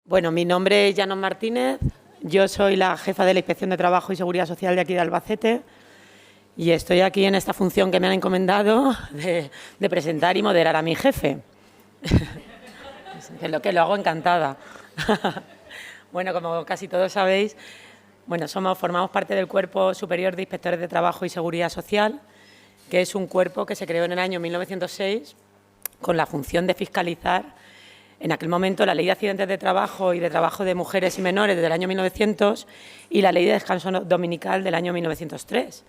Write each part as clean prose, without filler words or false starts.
Bueno, mi nombre es Llanos Martínez, yo soy la jefa de la Inspección de Trabajo y Seguridad Social de aquí de Albacete y estoy aquí en esta función que me han encomendado de presentar y moderar a mi jefe, que lo hago encantada. Bueno, como casi todos sabéis, bueno, formamos parte del Cuerpo Superior de Inspectores de Trabajo y Seguridad Social, que es un cuerpo que se creó en el año 1906 con la función de fiscalizar en aquel momento la Ley de Accidentes de Trabajo y de Trabajo de Mujeres y Menores del año 1900 y la Ley de Descanso Dominical del año 1903.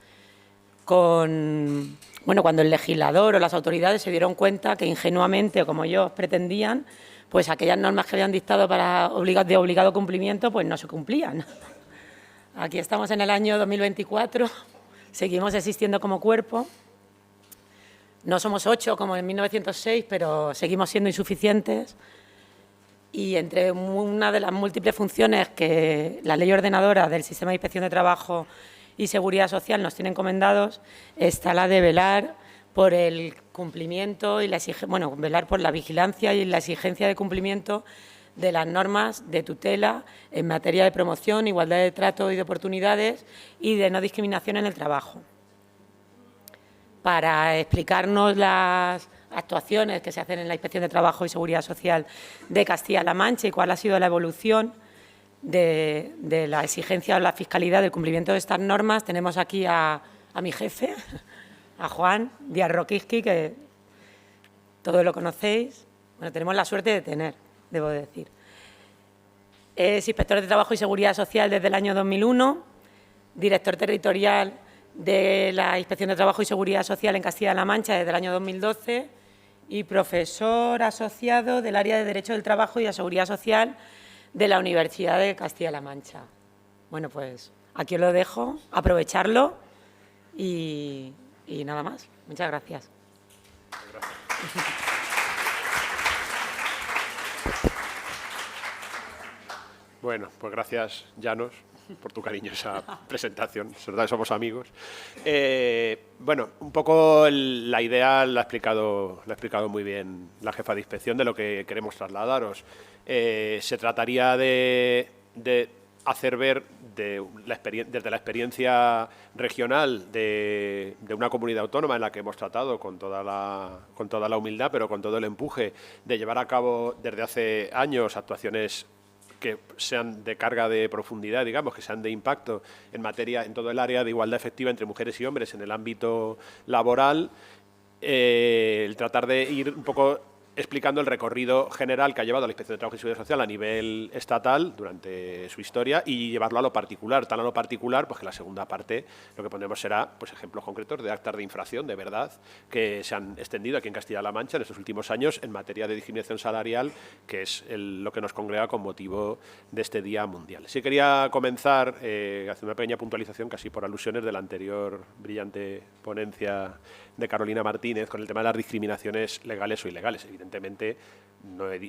Cuando el legislador o las autoridades se dieron cuenta que ingenuamente, o como ellos pretendían, pues aquellas normas que habían dictado de obligado cumplimiento, pues no se cumplían. Aquí estamos en el año 2024, seguimos existiendo como cuerpo. No somos 8 como en 1906, pero seguimos siendo insuficientes. Y entre una de las múltiples funciones que la ley ordenadora del Sistema de Inspección de Trabajo y Seguridad Social nos tiene encomendados está la de velar por el cumplimiento y velar por la vigilancia y la exigencia de cumplimiento de las normas de tutela en materia de promoción, igualdad de trato y de oportunidades y de no discriminación en el trabajo. Para explicarnos las actuaciones que se hacen en la Inspección de Trabajo y Seguridad Social de Castilla-La Mancha y cuál ha sido la evolución de la exigencia o la fiscalidad del cumplimiento de estas normas, tenemos aquí a mi jefe, a Juan Díaz Roquisqui, que todos lo conocéis. Bueno, tenemos la suerte de tener, debo decir. Es inspector de Trabajo y Seguridad Social desde el año 2001, director territorial de la Inspección de Trabajo y Seguridad Social en Castilla-La Mancha desde el año 2012 y profesor asociado del área de Derecho del Trabajo y de Seguridad Social de la Universidad de Castilla-La Mancha. Bueno, pues aquí os lo dejo, aprovecharlo y nada más. Muchas gracias. Bueno, pues gracias, Llanos, por tu cariñosa presentación. Es verdad que somos amigos. Bueno, un poco la idea la ha explicado muy bien la jefa de inspección de lo que queremos trasladaros. Se trataría de hacer ver desde la experiencia regional de una comunidad autónoma en la que hemos tratado con toda la humildad, pero con todo el empuje, de llevar a cabo desde hace años actuaciones que sean de carga de profundidad, digamos, que sean de impacto en todo el área de igualdad efectiva entre mujeres y hombres en el ámbito laboral, el tratar de ir un poco explicando el recorrido general que ha llevado la Inspección de Trabajo y Seguridad Social a nivel estatal durante su historia y llevarlo a lo particular, tan a lo particular pues que la segunda parte lo que pondremos será pues ejemplos concretos de actas de infracción de verdad que se han extendido aquí en Castilla-La Mancha en estos últimos años en materia de discriminación salarial, que es lo que nos congrega con motivo de este Día Mundial. Sí quería comenzar haciendo una pequeña puntualización casi por alusiones de la anterior brillante ponencia de Carolina Martínez con el tema de las discriminaciones legales o ilegales. Evidentemente,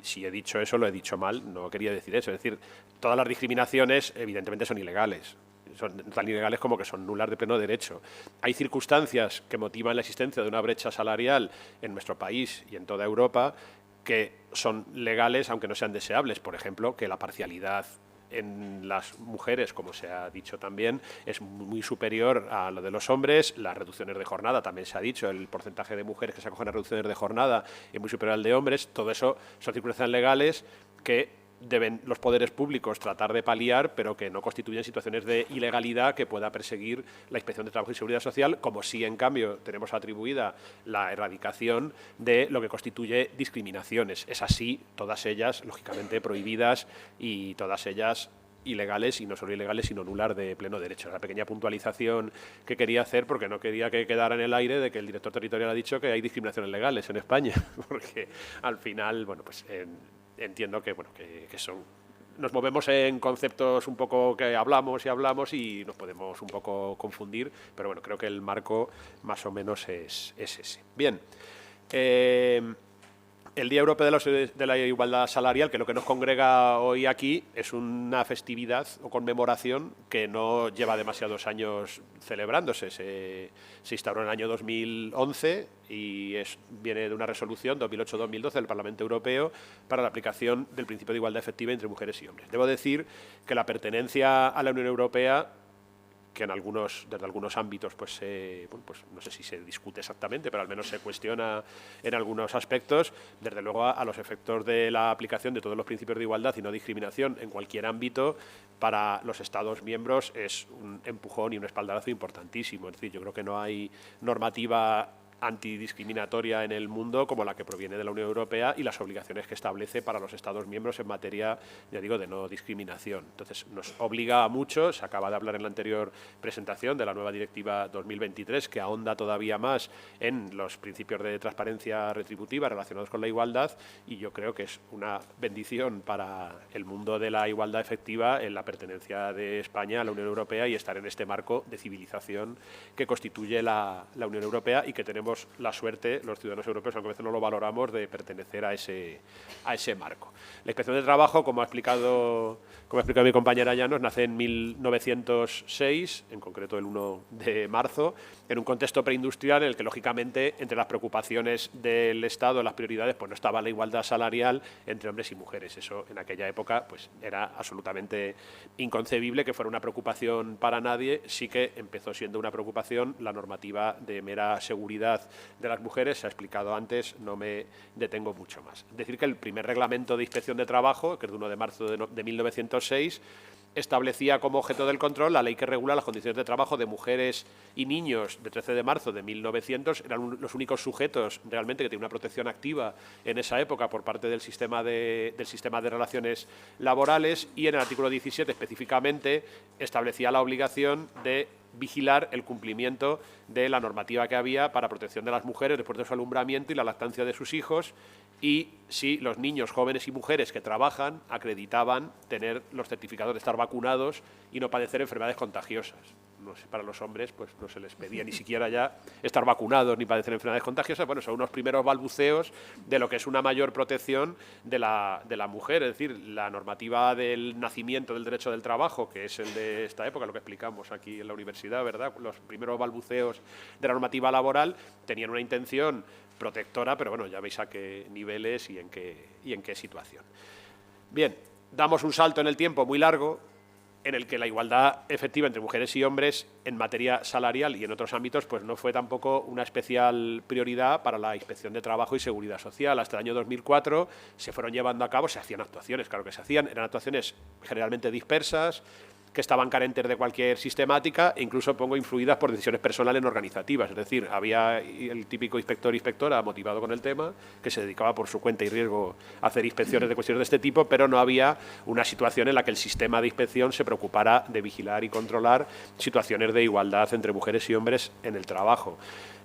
si he dicho eso, lo he dicho mal, no quería decir eso. Es decir, todas las discriminaciones evidentemente son ilegales. Son tan ilegales como que son nulas de pleno derecho. Hay circunstancias que motivan la existencia de una brecha salarial en nuestro país y en toda Europa que son legales aunque no sean deseables. Por ejemplo, que la parcialidad en las mujeres, como se ha dicho también, es muy superior a lo de los hombres. Las reducciones de jornada, también se ha dicho, el porcentaje de mujeres que se acogen a reducciones de jornada es muy superior al de hombres. Todo eso son circunstancias legales que deben los poderes públicos tratar de paliar, pero que no constituyen situaciones de ilegalidad que pueda perseguir la Inspección de Trabajo y Seguridad Social, como sí, en cambio, tenemos atribuida la erradicación de lo que constituye discriminaciones. Es así, todas ellas, lógicamente, prohibidas y todas ellas ilegales, y no solo ilegales, sino nulas de pleno derecho. La pequeña puntualización que quería hacer, porque no quería que quedara en el aire de que el director territorial ha dicho que hay discriminaciones legales en España, porque al final, bueno, pues entiendo que nos movemos en conceptos un poco que hablamos y nos podemos un poco confundir, pero bueno, creo que el marco más o menos es ese. Bien, El Día Europeo de la Igualdad Salarial, que lo que nos congrega hoy aquí es una festividad o conmemoración que no lleva demasiados años celebrándose. Se instauró en el año 2011 y viene de una resolución 2008-2012 del Parlamento Europeo para la aplicación del principio de igualdad efectiva entre mujeres y hombres. Debo decir que la pertenencia a la Unión Europea, que desde algunos ámbitos pues no sé si se discute exactamente, pero al menos se cuestiona en algunos aspectos, desde luego a los efectos de la aplicación de todos los principios de igualdad y no discriminación en cualquier ámbito, para los Estados miembros es un empujón y un espaldarazo importantísimo. Es decir, yo creo que no hay normativa antidiscriminatoria en el mundo como la que proviene de la Unión Europea y las obligaciones que establece para los Estados miembros en materia, ya digo, de no discriminación. Entonces, nos obliga a mucho. Se acaba de hablar en la anterior presentación de la nueva Directiva 2023, que ahonda todavía más en los principios de transparencia retributiva relacionados con la igualdad, y yo creo que es una bendición para el mundo de la igualdad efectiva en la pertenencia de España a la Unión Europea y estar en este marco de civilización que constituye la Unión Europea, y que tenemos la suerte, los ciudadanos europeos, aunque a veces no lo valoramos, de pertenecer a ese marco. La Inspección de Trabajo, como ha explicado mi compañera Llanos, nace en 1906, en concreto el 1 de marzo, en un contexto preindustrial en el que, lógicamente, entre las preocupaciones del Estado, las prioridades, pues no estaba la igualdad salarial entre hombres y mujeres. Eso en aquella época pues era absolutamente inconcebible que fuera una preocupación para nadie. Sí que empezó siendo una preocupación la normativa de mera seguridad de las mujeres. Se ha explicado antes, no me detengo mucho más. Decir que el primer reglamento de inspección de trabajo, que es de 1 de marzo de 1906, establecía como objeto del control la ley que regula las condiciones de trabajo de mujeres y niños, de 13 de marzo de 1900. Eran los únicos sujetos realmente que tenían una protección activa en esa época por parte del sistema de relaciones laborales, y en el artículo 17 específicamente establecía la obligación de vigilar el cumplimiento de la normativa que había para protección de las mujeres después de su alumbramiento y la lactancia de sus hijos, y si los niños, jóvenes y mujeres que trabajan acreditaban tener los certificados de estar vacunados y no padecer enfermedades contagiosas. No sé, para los hombres pues no se les pedía ni siquiera ya estar vacunados ni padecer enfermedades contagiosas. Bueno, son unos primeros balbuceos de lo que es una mayor protección de la mujer. Es decir, la normativa del nacimiento del derecho del trabajo, que es el de esta época, lo que explicamos aquí en la universidad, ¿verdad? Los primeros balbuceos de la normativa laboral tenían una intención protectora, pero bueno, ya veis a qué niveles y en qué situación. Bien, damos un salto en el tiempo muy largo, en el que la igualdad efectiva entre mujeres y hombres en materia salarial y en otros ámbitos pues no fue tampoco una especial prioridad para la Inspección de Trabajo y Seguridad Social. Hasta el año 2004 se fueron llevando a cabo, se hacían actuaciones, claro que se hacían, eran actuaciones generalmente dispersas, que estaban carentes de cualquier sistemática e incluso influidas por decisiones personales no organizativas. Es decir, había el típico inspector-inspectora motivado con el tema, que se dedicaba por su cuenta y riesgo a hacer inspecciones de cuestiones de este tipo, pero no había una situación en la que el sistema de inspección se preocupara de vigilar y controlar situaciones de igualdad entre mujeres y hombres en el trabajo.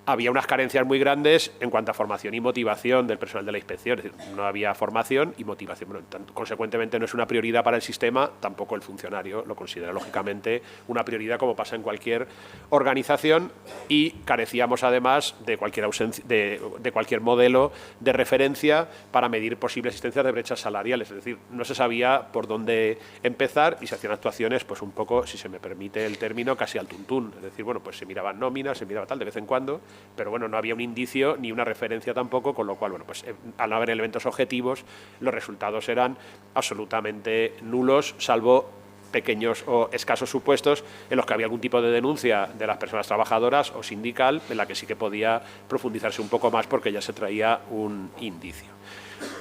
Había unas carencias muy grandes en cuanto a formación y motivación del personal de la inspección. Es decir, no había formación y motivación. Bueno, consecuentemente no es una prioridad para el sistema, tampoco el funcionario lo considera lógicamente una prioridad, como pasa en cualquier organización, y carecíamos además de cualquier modelo de referencia para medir posible existencia de brechas salariales. Es decir, no se sabía por dónde empezar y se hacían actuaciones pues un poco, si se me permite el término, casi al tuntún. Es decir, bueno, pues se miraban nóminas, se miraba tal de vez en cuando, pero bueno, no había un indicio ni una referencia tampoco, con lo cual, bueno, pues al no haber elementos objetivos, los resultados eran absolutamente nulos, salvo pequeños o escasos supuestos en los que había algún tipo de denuncia de las personas trabajadoras o sindical, en la que sí que podía profundizarse un poco más porque ya se traía un indicio.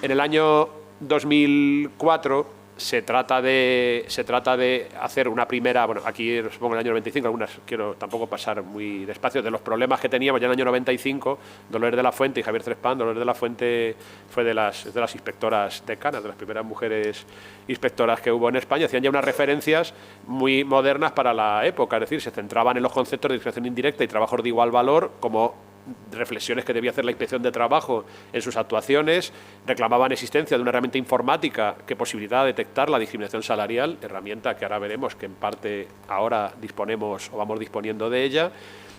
En el año 2004 se trata de hacer una primera, bueno, aquí os pongo el año 95, algunas quiero tampoco pasar muy despacio, de los problemas que teníamos ya en el año 95, Dolores de la Fuente y Javier Trespán. Dolores de la Fuente fue de las inspectoras decanas, de las primeras mujeres inspectoras que hubo en España. Hacían ya unas referencias muy modernas para la época, es decir, se centraban en los conceptos de discriminación indirecta y trabajos de igual valor como reflexiones que debía hacer la Inspección de Trabajo en sus actuaciones, reclamaban existencia de una herramienta informática que posibilitaba detectar la discriminación salarial, herramienta que ahora veremos que en parte ahora disponemos o vamos disponiendo de ella,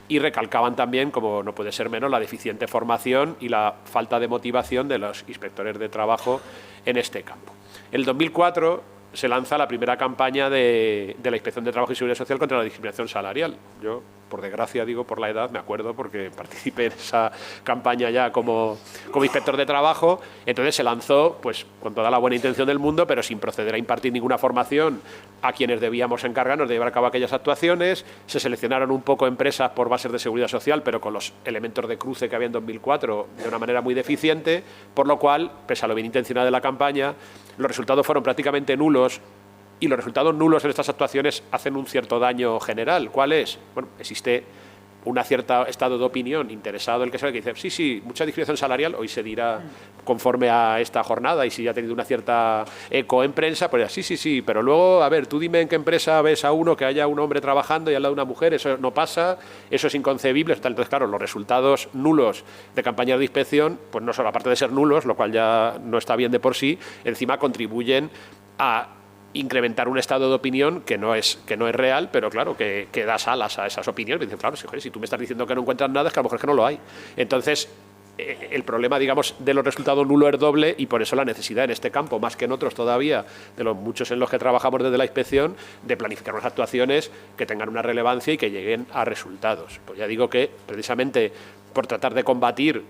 y recalcaban también, como no puede ser menos, la deficiente formación y la falta de motivación de los inspectores de trabajo en este campo. En el 2004 se lanza la primera campaña de la Inspección de Trabajo y Seguridad Social contra la discriminación salarial. Yo, por desgracia, digo por la edad, me acuerdo porque participé en esa campaña ya como inspector de trabajo. Entonces se lanzó pues con toda la buena intención del mundo, pero sin proceder a impartir ninguna formación a quienes debíamos encargarnos de llevar a cabo aquellas actuaciones. Se seleccionaron un poco empresas por bases de seguridad social, pero con los elementos de cruce que había en 2004 de una manera muy deficiente, por lo cual, pese a lo bien intencionado de la campaña, los resultados fueron prácticamente nulos, y los resultados nulos en estas actuaciones hacen un cierto daño general. ¿Cuál es? Bueno, existe un cierto estado de opinión interesado el que sabe, que dice, sí, mucha discriminación salarial, hoy se dirá conforme a esta jornada, y si ya ha tenido una cierta eco en prensa, pues sí, pero luego, a ver, tú dime en qué empresa ves a uno que haya un hombre trabajando y al lado de una mujer, eso no pasa, eso es inconcebible. Entonces, claro, los resultados nulos de campañas de inspección, pues no solo, aparte de ser nulos, lo cual ya no está bien de por sí, encima contribuyen a incrementar un estado de opinión que no es real, pero claro, que das alas a esas opiniones. Y dicen, claro, si tú me estás diciendo que no encuentras nada, es que a lo mejor es que no lo hay. Entonces, el problema, digamos, de los resultados nulos es doble, y por eso la necesidad en este campo, más que en otros todavía, de los muchos en los que trabajamos desde la inspección, de planificar unas actuaciones que tengan una relevancia y que lleguen a resultados. Pues ya digo que, precisamente, por tratar de combatir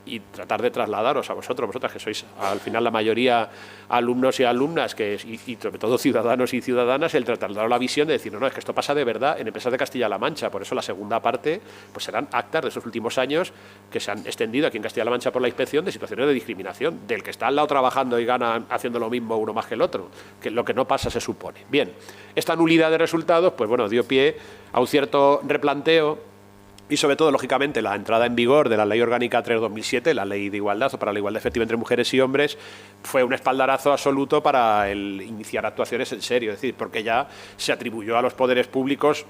y tratar de trasladaros a vosotras que sois al final la mayoría alumnos y alumnas, y sobre todo ciudadanos y ciudadanas, el trasladaros la visión de decir, no, es que esto pasa de verdad en empresas de Castilla-La Mancha. Por eso la segunda parte pues serán actas de esos últimos años que se han extendido aquí en Castilla-La Mancha por la inspección, de situaciones de discriminación, del que está al lado trabajando y gana haciendo lo mismo uno más que el otro, que lo que no pasa se supone. Bien, esta nulidad de resultados pues bueno, dio pie a un cierto replanteo, y sobre todo, lógicamente, la entrada en vigor de la Ley Orgánica 3/2007, la Ley de Igualdad o para la igualdad efectiva entre mujeres y hombres, fue un espaldarazo absoluto para el iniciar actuaciones en serio. Es decir, porque ya se atribuyó a los poderes públicos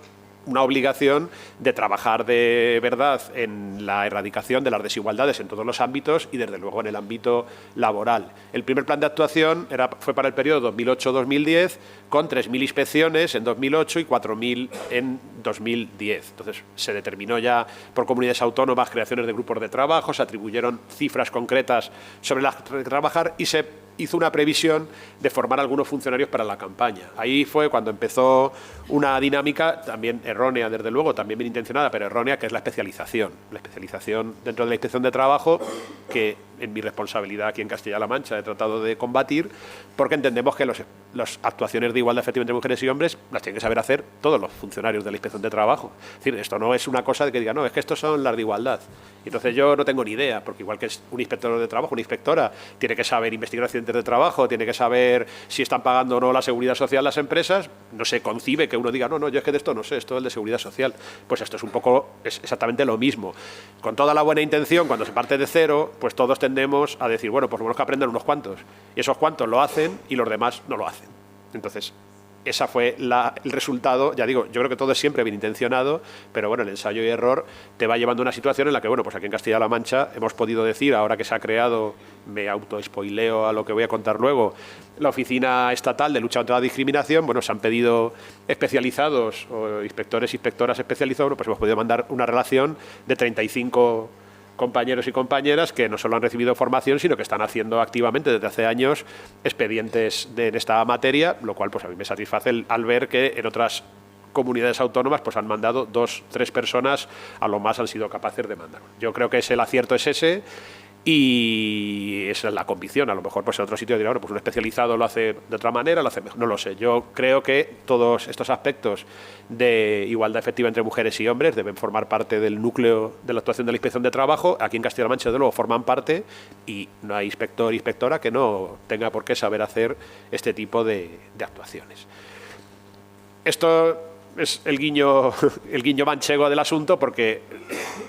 una obligación de trabajar de verdad en la erradicación de las desigualdades en todos los ámbitos y, desde luego, en el ámbito laboral. El primer plan de actuación fue para el periodo 2008-2010, con 3.000 inspecciones en 2008 y 4.000 en 2010. Entonces, se determinó ya por comunidades autónomas creaciones de grupos de trabajo, se atribuyeron cifras concretas sobre las que trabajar y se hizo una previsión de formar algunos funcionarios para la campaña. Ahí fue cuando empezó una dinámica también errónea, desde luego, también bien intencionada, pero errónea, que es la especialización. La especialización dentro de la Inspección de Trabajo, que en mi responsabilidad aquí en Castilla-La Mancha he tratado de combatir, porque entendemos que las actuaciones de igualdad efectiva entre mujeres y hombres las tienen que saber hacer todos los funcionarios de la Inspección de Trabajo. Es decir, esto no es una cosa de que diga, no, es que estos son las de igualdad. Y entonces yo no tengo ni idea, porque igual que es un inspector de trabajo, una inspectora, tiene que saber investigar accidentes de trabajo, tiene que saber si están pagando o no la seguridad social las empresas. No se concibe que uno diga, no, yo es que de esto no sé, esto es el de seguridad social. Pues esto es exactamente lo mismo. Con toda la buena intención, cuando se parte de cero, pues todos tendemos a decir, bueno, por lo menos que aprendan unos cuantos. Y esos cuantos lo hacen y los demás no lo hacen. Entonces, ese fue el resultado. Ya digo, yo creo que todo es siempre bien intencionado, pero bueno, el ensayo y error te va llevando a una situación en la que, bueno, pues aquí en Castilla-La Mancha hemos podido decir, ahora que se ha creado, me auto-spoileo a lo que voy a contar luego, la Oficina Estatal de Lucha contra la Discriminación, bueno, se han pedido especializados o inspectores e inspectoras especializados, bueno, pues hemos podido mandar una relación de 35 compañeros y compañeras que no solo han recibido formación, sino que están haciendo activamente desde hace años expedientes en esta materia, lo cual pues a mí me satisface al ver que en otras comunidades autónomas pues han mandado 2, 3 personas, a lo más han sido capaces de mandar. Yo creo que el acierto es ese. Y esa es la convicción. A lo mejor pues en otro sitio dirá, bueno, pues un especializado lo hace de otra manera, lo hace mejor. No lo sé. Yo creo que todos estos aspectos de igualdad efectiva entre mujeres y hombres deben formar parte del núcleo de la actuación de la Inspección de Trabajo. Aquí en Castilla-La Mancha, de luego, forman parte, y no hay inspector o inspectora que no tenga por qué saber hacer este tipo de actuaciones. Esto es el guiño manchego del asunto, porque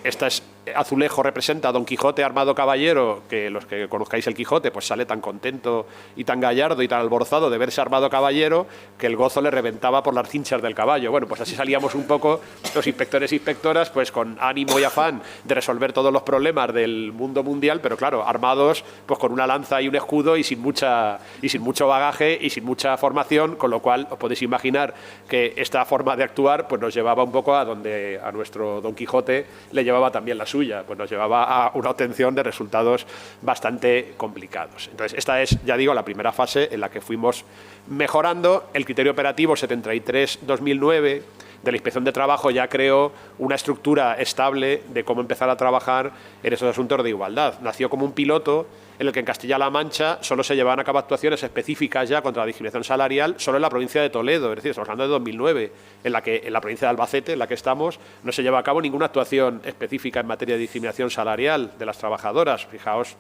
esta es azulejo representa a Don Quijote armado caballero, que los que conozcáis el Quijote pues sale tan contento y tan gallardo y tan alborzado de verse armado caballero que el gozo le reventaba por las cinchas del caballo. Bueno, pues así salíamos un poco los inspectores e inspectoras pues con ánimo y afán de resolver todos los problemas del mundo mundial, pero claro, armados pues con una lanza y un escudo y sin mucho bagaje y sin mucha formación, con lo cual os podéis imaginar que esta forma de actuar pues nos llevaba un poco a donde a nuestro Don Quijote le llevaba también la suya, pues nos llevaba a una obtención de resultados bastante complicados. Entonces, esta es, ya digo, la primera fase en la que fuimos mejorando. El criterio operativo 73-2009 de la Inspección de Trabajo ya creó una estructura estable de cómo empezar a trabajar en esos asuntos de igualdad. Nació como un piloto en el que en Castilla-La Mancha solo se llevaban a cabo actuaciones específicas ya contra la discriminación salarial solo en la provincia de Toledo, es decir, estamos hablando de 2009, en la que en la provincia de Albacete, en la que estamos, no se lleva a cabo ninguna actuación específica en materia de discriminación salarial de las trabajadoras. Fijaos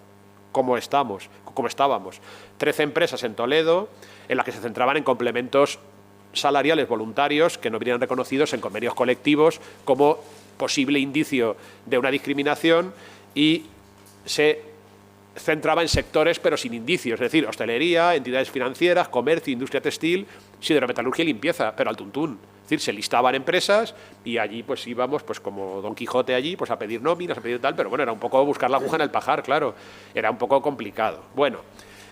cómo estábamos. 13 empresas en Toledo en las que se centraban en complementos salariales voluntarios que no venían reconocidos en convenios colectivos como posible indicio de una discriminación y se centraba en sectores pero sin indicios, es decir, hostelería, entidades financieras, comercio, industria textil, siderometalurgia y limpieza, pero al tuntún. Es decir, se listaban empresas y allí pues íbamos pues como Don Quijote allí pues a pedir nóminas, a pedir tal, pero bueno, era un poco buscar la aguja en el pajar, claro, era un poco complicado. Bueno,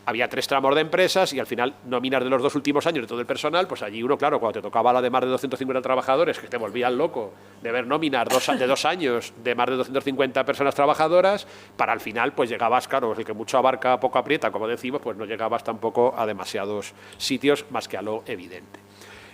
había 3 tramos de empresas y al final nóminas de los 2 últimos años de todo el personal, pues allí uno, claro, cuando te tocaba la de más de 250 trabajadores, que te volvían loco de ver nóminas de 2 años de más de 250 personas trabajadoras, para al final pues llegabas, claro, el que mucho abarca poco aprieta, como decimos, pues no llegabas tampoco a demasiados sitios más que a lo evidente.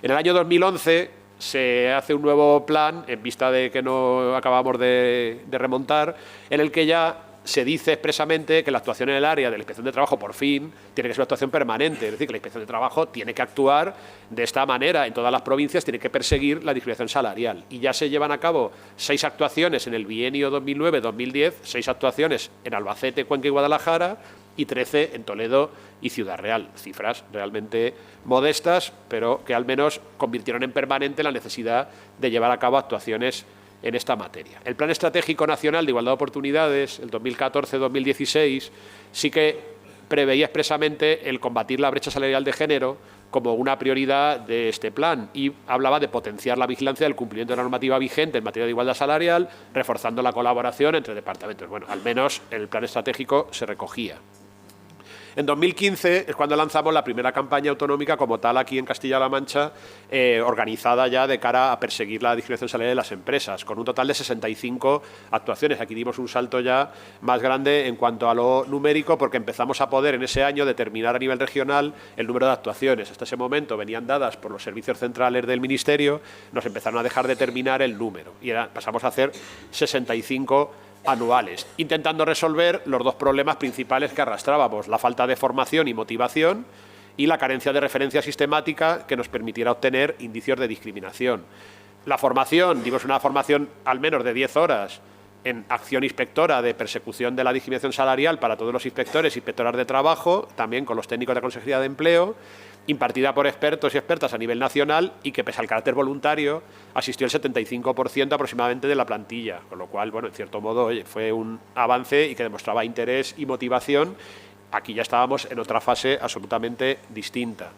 En el año 2011 se hace un nuevo plan, en vista de que no acabamos de remontar, en el que ya se dice expresamente que la actuación en el área de la Inspección de Trabajo, por fin, tiene que ser una actuación permanente. Es decir, que la Inspección de Trabajo tiene que actuar de esta manera en todas las provincias, tiene que perseguir la discriminación salarial. Y ya se llevan a cabo 6 actuaciones en el bienio 2009-2010, 6 actuaciones en Albacete, Cuenca y Guadalajara, y 13 en Toledo y Ciudad Real. Cifras realmente modestas, pero que al menos convirtieron en permanente la necesidad de llevar a cabo actuaciones en esta materia. El Plan Estratégico Nacional de Igualdad de Oportunidades, el 2014-2016, sí que preveía expresamente el combatir la brecha salarial de género como una prioridad de este plan y hablaba de potenciar la vigilancia del cumplimiento de la normativa vigente en materia de igualdad salarial, reforzando la colaboración entre departamentos. Bueno, al menos el plan estratégico se recogía. En 2015 es cuando lanzamos la primera campaña autonómica como tal aquí en Castilla-La Mancha, organizada ya de cara a perseguir la discriminación salarial de las empresas, con un total de 65 actuaciones. Aquí dimos un salto ya más grande en cuanto a lo numérico, porque empezamos a poder en ese año determinar a nivel regional el número de actuaciones. Hasta ese momento venían dadas por los servicios centrales del Ministerio, nos empezaron a dejar determinar el número y pasamos a hacer 65 anuales, intentando resolver los 2 problemas principales que arrastrábamos: la falta de formación y motivación y la carencia de referencia sistemática que nos permitiera obtener indicios de discriminación. La formación, dimos una formación al menos de 10 horas en acción inspectora de persecución de la discriminación salarial para todos los inspectores e inspectoras de trabajo, también con los técnicos de Consejería de Empleo, impartida por expertos y expertas a nivel nacional y que, pese al carácter voluntario, asistió el 75% aproximadamente de la plantilla, con lo cual, bueno, en cierto modo, oye, fue un avance y que demostraba interés y motivación. Aquí ya estábamos en otra fase absolutamente distinta.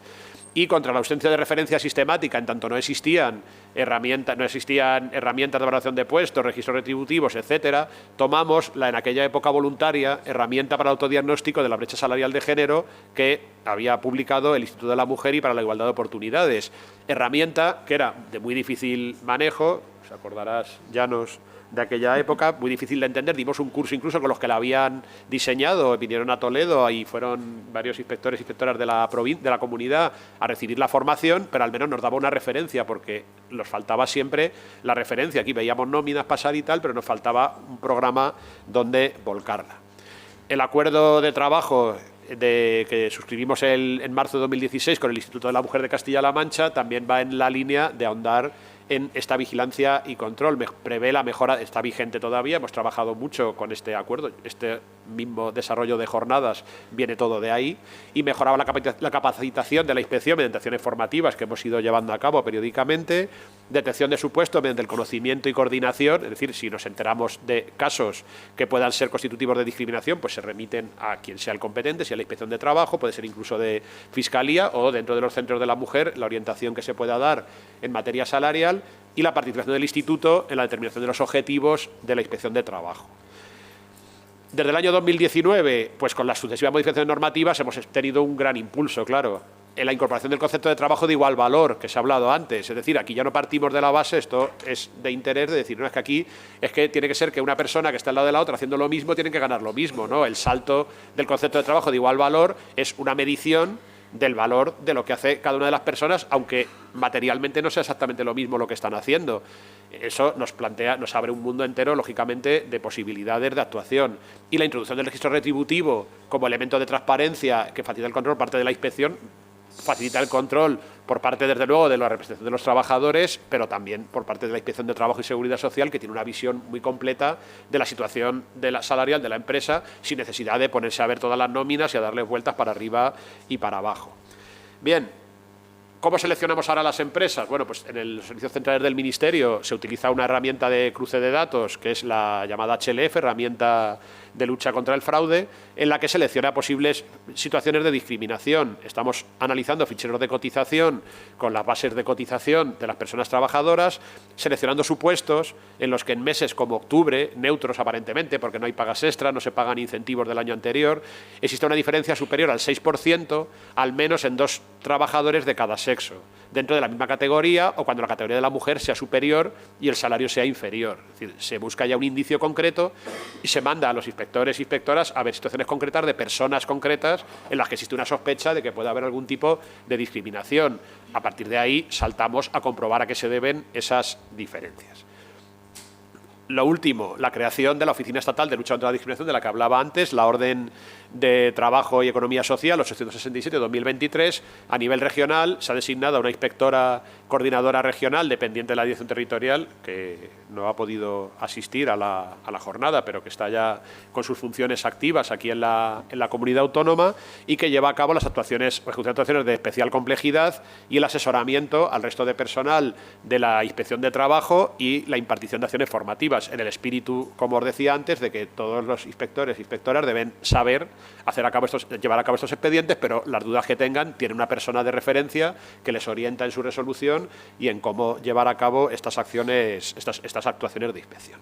Y contra la ausencia de referencia sistemática, en tanto no existían herramientas de valoración de puestos, registros retributivos, etcétera, tomamos la en aquella época voluntaria herramienta para el autodiagnóstico de la brecha salarial de género que había publicado el Instituto de la Mujer y para la Igualdad de Oportunidades. Herramienta que era de muy difícil manejo, os acordarás, Llanos, de aquella época, muy difícil de entender. Dimos un curso incluso con los que la habían diseñado, vinieron a Toledo y fueron varios inspectores y inspectoras de la comunidad a recibir la formación, pero al menos nos daba una referencia, porque nos faltaba siempre la referencia. Aquí veíamos nóminas pasar y tal, pero nos faltaba un programa donde volcarla. El acuerdo de trabajo que suscribimos en marzo de 2016 con el Instituto de la Mujer de Castilla-La Mancha también va en la línea de ahondar en esta vigilancia y control. Prevé la mejora, está vigente todavía, hemos trabajado mucho con este acuerdo, este mismo desarrollo de jornadas viene todo de ahí, y mejoraba la capacitación de la inspección mediante acciones formativas que hemos ido llevando a cabo periódicamente, detección de supuestos mediante el conocimiento y coordinación, es decir, si nos enteramos de casos que puedan ser constitutivos de discriminación, pues se remiten a quien sea el competente, si a la Inspección de Trabajo, puede ser incluso de Fiscalía, o dentro de los centros de la mujer, la orientación que se pueda dar en materia salarial y la participación del Instituto en la determinación de los objetivos de la Inspección de Trabajo. Desde el año 2019, pues con las sucesivas modificaciones normativas hemos tenido un gran impulso, claro, en la incorporación del concepto de trabajo de igual valor, que se ha hablado antes. Es decir, aquí ya no partimos de la base, esto es de interés, de decir, no, es que aquí es que tiene que ser que una persona que está al lado de la otra haciendo lo mismo tiene que ganar lo mismo, ¿no? El salto del concepto de trabajo de igual valor es una medición del valor de lo que hace cada una de las personas, aunque materialmente no sea exactamente lo mismo lo que están haciendo. Eso nos abre un mundo entero, lógicamente, de posibilidades de actuación. Y la introducción del registro retributivo como elemento de transparencia que facilita el control por parte de la inspección, facilita el control por parte, desde luego, de la representación de los trabajadores, pero también por parte de la Inspección de Trabajo y Seguridad Social, que tiene una visión muy completa de la situación salarial de la empresa, sin necesidad de ponerse a ver todas las nóminas y a darle vueltas para arriba y para abajo. Bien, ¿cómo seleccionamos ahora las empresas? Bueno, pues en el Servicio Central del Ministerio se utiliza una herramienta de cruce de datos, que es la llamada HLF, herramienta de lucha contra el fraude, en la que selecciona posibles situaciones de discriminación. Estamos analizando ficheros de cotización con las bases de cotización de las personas trabajadoras, seleccionando supuestos en los que en meses como octubre, neutros aparentemente, porque no hay pagas extras, no se pagan incentivos del año anterior, existe una diferencia superior al 6%, al menos en 2 trabajadores de cada sexo, dentro de la misma categoría o cuando la categoría de la mujer sea superior y el salario sea inferior. Es decir, se busca ya un indicio concreto y se manda a los inspectores e inspectoras a ver situaciones concretas de personas concretas en las que existe una sospecha de que pueda haber algún tipo de discriminación. A partir de ahí saltamos a comprobar a qué se deben esas diferencias. Lo último, la creación de la Oficina Estatal de Lucha contra la Discriminación, de la que hablaba antes, la Orden de Trabajo y Economía Social 867-2023. A nivel regional se ha designado a una inspectora coordinadora regional dependiente de la Dirección Territorial, que no ha podido asistir a la jornada, pero que está ya con sus funciones activas aquí en la comunidad autónoma y que lleva a cabo las actuaciones de especial complejidad y el asesoramiento al resto de personal de la Inspección de Trabajo y la impartición de acciones formativas, en el espíritu, como os decía antes, de que todos los inspectores e inspectoras deben saber llevar a cabo estos expedientes, pero las dudas que tengan tienen una persona de referencia que les orienta en su resolución y en cómo llevar a cabo estas acciones, estas actuaciones de inspección.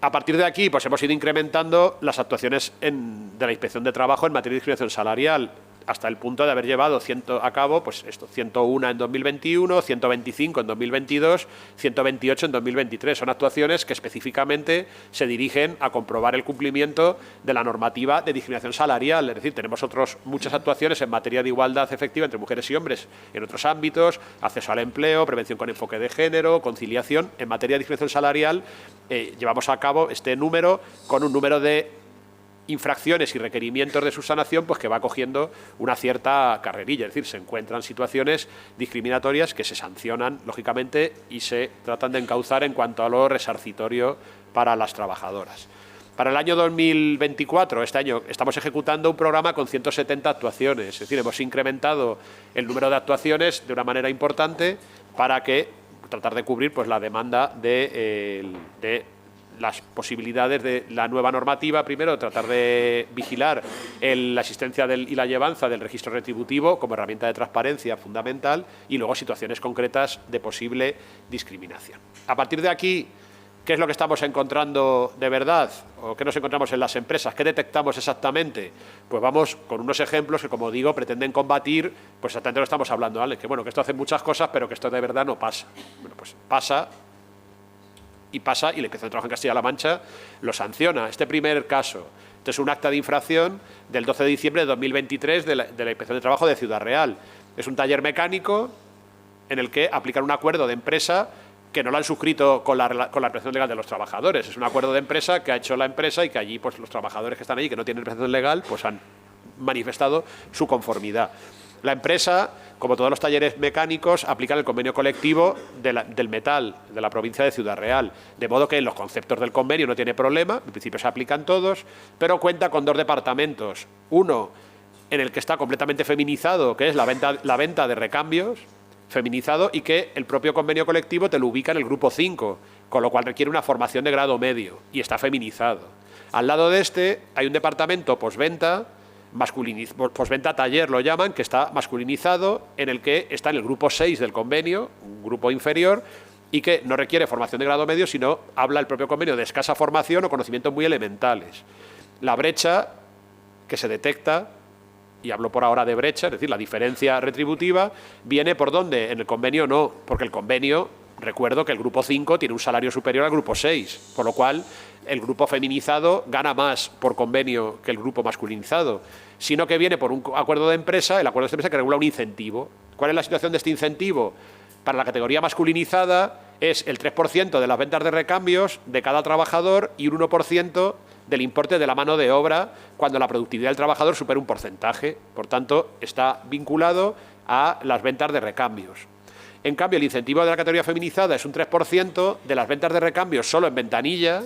A partir de aquí, pues hemos ido incrementando las actuaciones de la Inspección de Trabajo en materia de discriminación salarial, hasta el punto de haber llevado a cabo pues 101 en 2021, 125 en 2022, 128 en 2023. Son actuaciones que específicamente se dirigen a comprobar el cumplimiento de la normativa de discriminación salarial. Es decir, tenemos muchas actuaciones en materia de igualdad efectiva entre mujeres y hombres en otros ámbitos, acceso al empleo, prevención con enfoque de género, conciliación. En materia de discriminación salarial llevamos a cabo este número con un número de infracciones y requerimientos de subsanación, pues que va cogiendo una cierta carrerilla, es decir, se encuentran situaciones discriminatorias que se sancionan, lógicamente, y se tratan de encauzar en cuanto a lo resarcitorio para las trabajadoras. Para el año 2024, este año, estamos ejecutando un programa con 170 actuaciones, es decir, hemos incrementado el número de actuaciones de una manera importante para tratar de cubrir pues la demanda de las posibilidades de la nueva normativa. Primero, tratar de vigilar la existencia y la llevanza del registro retributivo como herramienta de transparencia fundamental y luego situaciones concretas de posible discriminación. A partir de aquí, ¿qué es lo que estamos encontrando de verdad? ¿O qué nos encontramos en las empresas? ¿Qué detectamos exactamente? Pues vamos con unos ejemplos que, como digo, pretenden combatir pues exactamente lo que estamos hablando, ¿vale? Que bueno, que esto hace muchas cosas, pero que esto de verdad no pasa. Bueno, pues pasa, y la Inspección de Trabajo en Castilla-La Mancha lo sanciona. Este primer caso, este es un acta de infracción del 12 de diciembre de 2023 de la Inspección de Trabajo de Ciudad Real. Es un taller mecánico en el que aplican un acuerdo de empresa que no lo han suscrito con la representación legal de los trabajadores. Es un acuerdo de empresa que ha hecho la empresa y que allí pues los trabajadores que están allí, que no tienen representación legal, pues han manifestado su conformidad. La empresa, como todos los talleres mecánicos, aplica el convenio colectivo del metal de la provincia de Ciudad Real, de modo que los conceptos del convenio no tiene problema, en principio se aplican todos, pero cuenta con 2 departamentos. Uno en el que está completamente feminizado, que es la venta de recambios, feminizado y que el propio convenio colectivo te lo ubica en el grupo 5, con lo cual requiere una formación de grado medio y está feminizado. Al lado de este hay un departamento postventa, postventa taller lo llaman, que está masculinizado, en el que está en el grupo 6 del convenio, un grupo inferior, y que no requiere formación de grado medio, sino habla el propio convenio de escasa formación o conocimientos muy elementales. La brecha que se detecta, y hablo por ahora de brecha, es decir, la diferencia retributiva, viene por donde en el convenio no, porque el convenio, recuerdo que el grupo 5 tiene un salario superior al grupo 6, por lo cual el grupo feminizado gana más por convenio que el grupo masculinizado, sino que viene por un acuerdo de empresa, el acuerdo de empresa que regula un incentivo. ¿Cuál es la situación de este incentivo? Para la categoría masculinizada es el 3% de las ventas de recambios de cada trabajador y un 1% del importe de la mano de obra cuando la productividad del trabajador supera un porcentaje. Por tanto, está vinculado a las ventas de recambios. En cambio, el incentivo de la categoría feminizada es un 3% de las ventas de recambios solo en ventanilla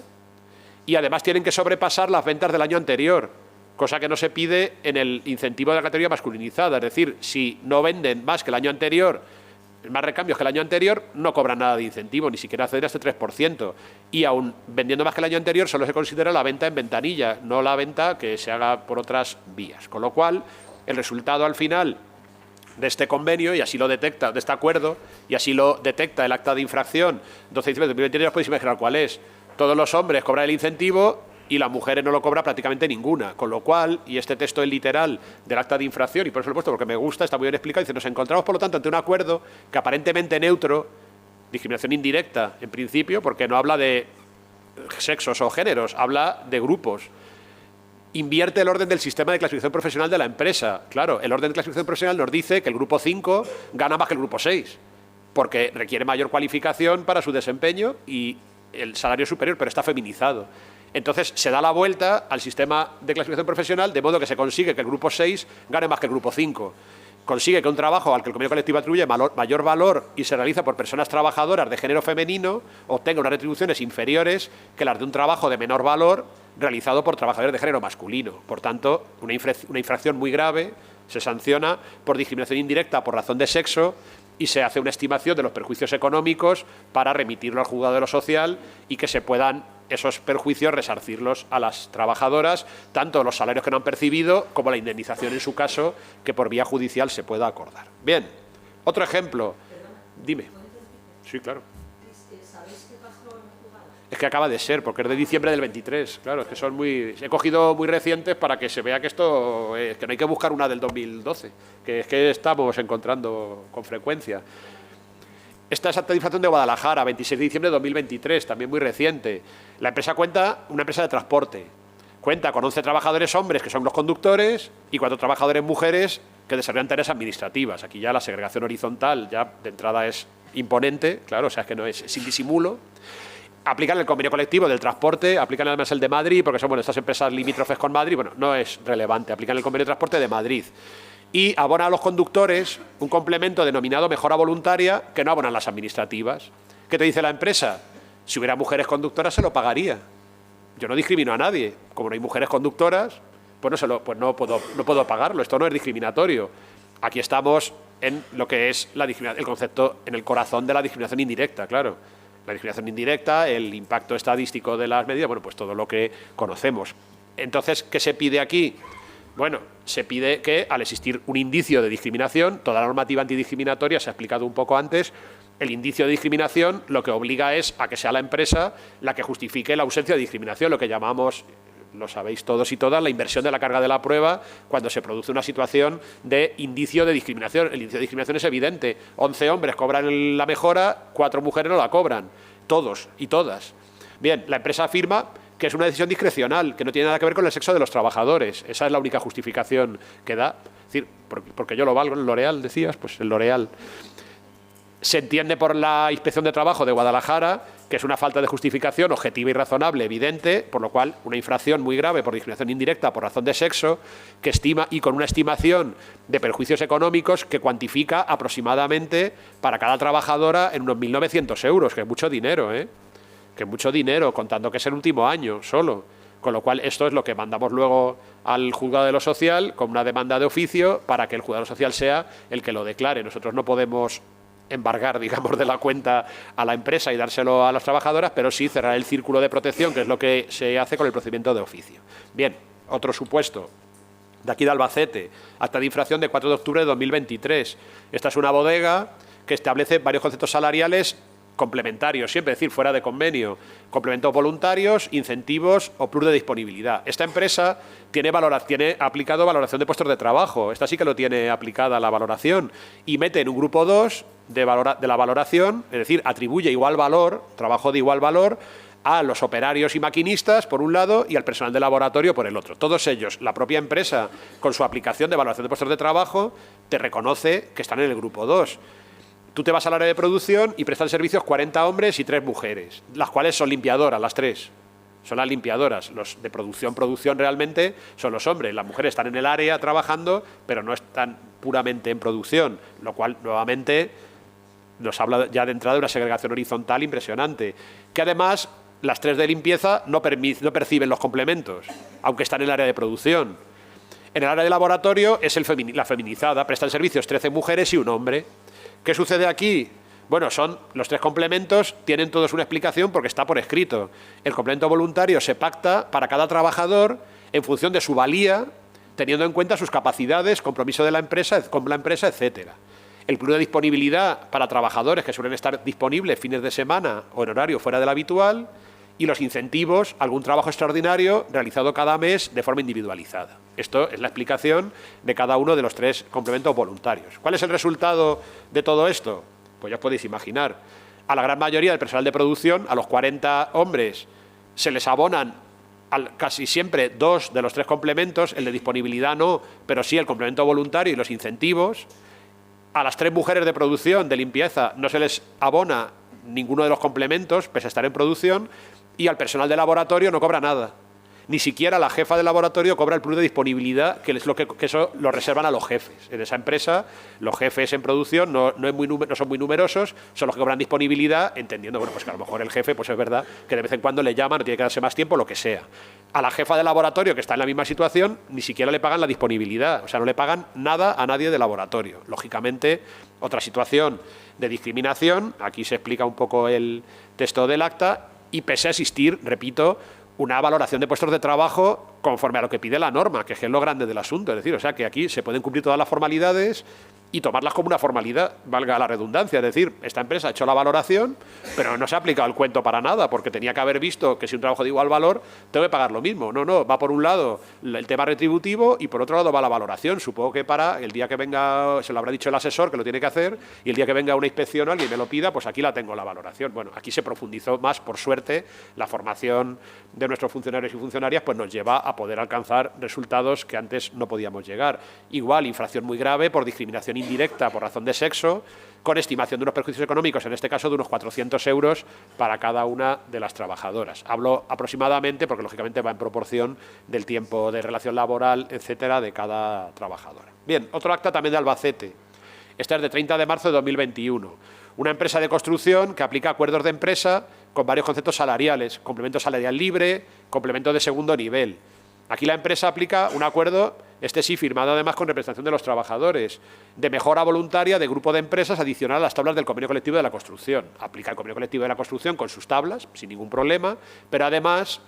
y además tienen que sobrepasar las ventas del año anterior, cosa que no se pide en el incentivo de la categoría masculinizada. Es decir, si no venden más que el año anterior, más recambios que el año anterior, no cobran nada de incentivo, ni siquiera acceder a este 3%. Y aún vendiendo más que el año anterior, solo se considera la venta en ventanilla, no la venta que se haga por otras vías. Con lo cual, el resultado al final de este convenio, y así lo detecta, de este acuerdo, y así lo detecta el acta de infracción 12 de diciembre de 2023, os podéis imaginar cuál es. Todos los hombres cobran el incentivo y las mujeres no lo cobran prácticamente ninguna. Con lo cual, y este texto es literal del acta de infracción, y por eso lo he puesto porque me gusta, está muy bien explicado, dice, nos encontramos por lo tanto ante un acuerdo que aparentemente neutro, discriminación indirecta en principio, porque no habla de sexos o géneros, habla de grupos. Invierte el orden del sistema de clasificación profesional de la empresa. Claro, el orden de clasificación profesional nos dice que el grupo 5 gana más que el grupo 6, porque requiere mayor cualificación para su desempeño y el salario superior, pero está feminizado. Entonces, se da la vuelta al sistema de clasificación profesional, de modo que se consigue que el grupo 6 gane más que el grupo 5. Consigue que un trabajo al que el convenio colectivo atribuye mayor valor y se realiza por personas trabajadoras de género femenino obtenga unas retribuciones inferiores que las de un trabajo de menor valor realizado por trabajadores de género masculino. Por tanto, una infracción muy grave se sanciona por discriminación indirecta por razón de sexo y se hace una estimación de los perjuicios económicos para remitirlo al juzgado de lo social y que se puedan esos perjuicios resarcirlos a las trabajadoras, tanto los salarios que no han percibido como la indemnización en su caso, que por vía judicial se pueda acordar. Bien, otro ejemplo. Dime. Sí, claro. ¿Sabéis qué pasó en el juzgado? Es que acaba de ser, porque es de diciembre del 23. Claro, es que son muy... He cogido muy recientes para que se vea que esto... que no hay que buscar una del 2012, que es que estamos encontrando con frecuencia. Esta es acta de infracción de Guadalajara, 26 de diciembre de 2023, también muy reciente. La empresa una empresa de transporte, cuenta con 11 trabajadores hombres, que son los conductores, y 4 trabajadores mujeres que desarrollan tareas administrativas. Aquí ya la segregación horizontal ya de entrada es imponente, claro, o sea, es que no es sin disimulo. Aplican el convenio colectivo del transporte, aplican además el de Madrid, porque son estas empresas limítrofes con Madrid, bueno, no es relevante, aplican el convenio de transporte de Madrid. Y abona a los conductores un complemento denominado mejora voluntaria que no abonan las administrativas. ¿Qué te dice la empresa? Si hubiera mujeres conductoras se lo pagaría. Yo no discrimino a nadie. Como no hay mujeres conductoras, pues no puedo pagarlo. Esto no es discriminatorio. Aquí estamos en lo que es el concepto, en el corazón de la discriminación indirecta, claro. La discriminación indirecta, el impacto estadístico de las medidas, bueno, pues todo lo que conocemos. Entonces, ¿qué se pide aquí? Bueno, se pide que, al existir un indicio de discriminación, toda la normativa antidiscriminatoria se ha explicado un poco antes, el indicio de discriminación lo que obliga es a que sea la empresa la que justifique la ausencia de discriminación, lo que llamamos, lo sabéis todos y todas, la inversión de la carga de la prueba cuando se produce una situación de indicio de discriminación. El indicio de discriminación es evidente. 11 hombres cobran la mejora, 4 mujeres no la cobran. Todos y todas. Bien, la empresa afirma que es una decisión discrecional, que no tiene nada que ver con el sexo de los trabajadores. Esa es la única justificación que da. Es decir, porque yo lo valgo, el L'Oréal, decías, pues el L'Oréal. Se entiende por la Inspección de Trabajo de Guadalajara que es una falta de justificación objetiva y razonable, evidente, por lo cual una infracción muy grave por discriminación indirecta por razón de sexo, que estima, y con una estimación de perjuicios económicos que cuantifica aproximadamente para cada trabajadora en unos 1.900 euros, que es mucho dinero, que es mucho dinero, contando que es el último año solo. Con lo cual, esto es lo que mandamos luego al juzgado de lo social con una demanda de oficio para que el juzgado de lo social sea el que lo declare. Nosotros no podemos embargar, digamos, de la cuenta a la empresa y dárselo a las trabajadoras, pero sí cerrar el círculo de protección, que es lo que se hace con el procedimiento de oficio. Bien, otro supuesto, de aquí de Albacete, acta de infracción de 4 de octubre de 2023. Esta es una bodega que establece varios conceptos salariales complementarios, siempre, es decir, fuera de convenio, complementos voluntarios, incentivos o plus de disponibilidad. Esta empresa tiene aplicado valoración de puestos de trabajo, esta sí que lo tiene aplicada la valoración, y mete en un grupo 2 de la valoración, es decir, atribuye igual valor, trabajo de igual valor, a los operarios y maquinistas, por un lado, y al personal de laboratorio, por el otro. Todos ellos, la propia empresa, con su aplicación de valoración de puestos de trabajo, te reconoce que están en el grupo 2. Tú te vas al área de producción y prestan servicios 40 hombres y 3 mujeres, las cuales son limpiadoras, las 3. Son las limpiadoras. Los de producción realmente son los hombres. Las mujeres están en el área trabajando, pero no están puramente en producción, lo cual nuevamente nos habla ya de entrada de una segregación horizontal impresionante. Que además las 3 de limpieza no perciben los complementos, aunque están en el área de producción. En el área de laboratorio es la feminizada, prestan servicios 13 mujeres y un hombre. ¿Qué sucede aquí? Bueno, son los 3 complementos, tienen todos una explicación porque está por escrito. El complemento voluntario se pacta para cada trabajador en función de su valía, teniendo en cuenta sus capacidades, compromiso de la empresa, con la empresa, etcétera. El plus de disponibilidad para trabajadores que suelen estar disponibles fines de semana o en horario fuera del habitual, y los incentivos, algún trabajo extraordinario realizado cada mes de forma individualizada. Esto es la explicación de cada uno de los 3 complementos voluntarios. ¿Cuál es el resultado de todo esto? Pues ya os podéis imaginar. A la gran mayoría del personal de producción, a los 40 hombres, se les abonan casi siempre 2 de los 3 complementos, el de disponibilidad no, pero sí el complemento voluntario y los incentivos. A las 3 mujeres de producción, de limpieza, no se les abona ninguno de los complementos, pese a estar en producción, y al personal de laboratorio no cobra nada. Ni siquiera la jefa de laboratorio cobra el plus de disponibilidad, que eso lo reservan a los jefes. En esa empresa, los jefes en producción no son muy numerosos, son los que cobran disponibilidad, entendiendo, bueno, pues que a lo mejor el jefe, pues es verdad que de vez en cuando le llaman, no tiene que darse más tiempo, lo que sea. A la jefa de laboratorio, que está en la misma situación, ni siquiera le pagan la disponibilidad, o sea, no le pagan nada a nadie de laboratorio. Lógicamente, otra situación de discriminación, aquí se explica un poco el texto del acta, y pese a existir, repito, una valoración de puestos de trabajo conforme a lo que pide la norma, que es lo grande del asunto. Es decir, o sea, que aquí se pueden cumplir todas las formalidades y tomarlas como una formalidad, valga la redundancia. Es decir, esta empresa ha hecho la valoración, pero no se ha aplicado el cuento para nada, porque tenía que haber visto que si un trabajo de igual valor, tengo que pagar lo mismo. No, va por un lado el tema retributivo y por otro lado va la valoración. Supongo que para el día que venga, se lo habrá dicho el asesor que lo tiene que hacer, y el día que venga una inspección o alguien me lo pida, pues aquí la tengo la valoración. Bueno, aquí se profundizó más, por suerte, la formación de nuestros funcionarios y funcionarias pues nos lleva a poder alcanzar resultados que antes no podíamos llegar. Igual, infracción muy grave por discriminación indirecta por razón de sexo, con estimación de unos perjuicios económicos, en este caso de unos 400 euros para cada una de las trabajadoras. Hablo aproximadamente porque, lógicamente, va en proporción del tiempo de relación laboral, etcétera, de cada trabajadora. Bien, otro acta también de Albacete. Esta es de 30 de marzo de 2021. Una empresa de construcción que aplica acuerdos de empresa con varios conceptos salariales, complemento salarial libre, complemento de segundo nivel. Aquí la empresa aplica un acuerdo, este sí, firmado además con representación de los trabajadores, de mejora voluntaria de grupo de empresas adicional a las tablas del convenio colectivo de la construcción. Aplica el convenio colectivo de la construcción con sus tablas, sin ningún problema, pero además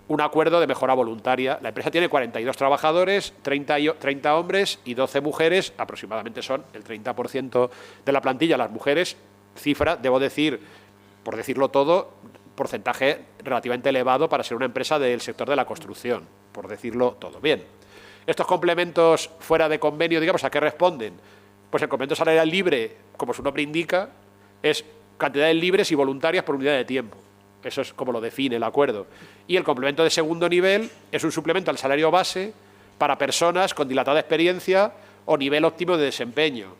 un acuerdo de mejora voluntaria. La empresa tiene 42 trabajadores, 30 hombres y 12 mujeres, aproximadamente son el 30% de la plantilla las mujeres, cifra, debo decir, por decirlo todo, porcentaje relativamente elevado para ser una empresa del sector de la construcción, por decirlo todo. Bien, estos complementos fuera de convenio, digamos, ¿a qué responden? Pues el complemento salarial libre, como su nombre indica, es cantidades libres y voluntarias por unidad de tiempo. Eso es como lo define el acuerdo. Y el complemento de segundo nivel es un suplemento al salario base para personas con dilatada experiencia o nivel óptimo de desempeño,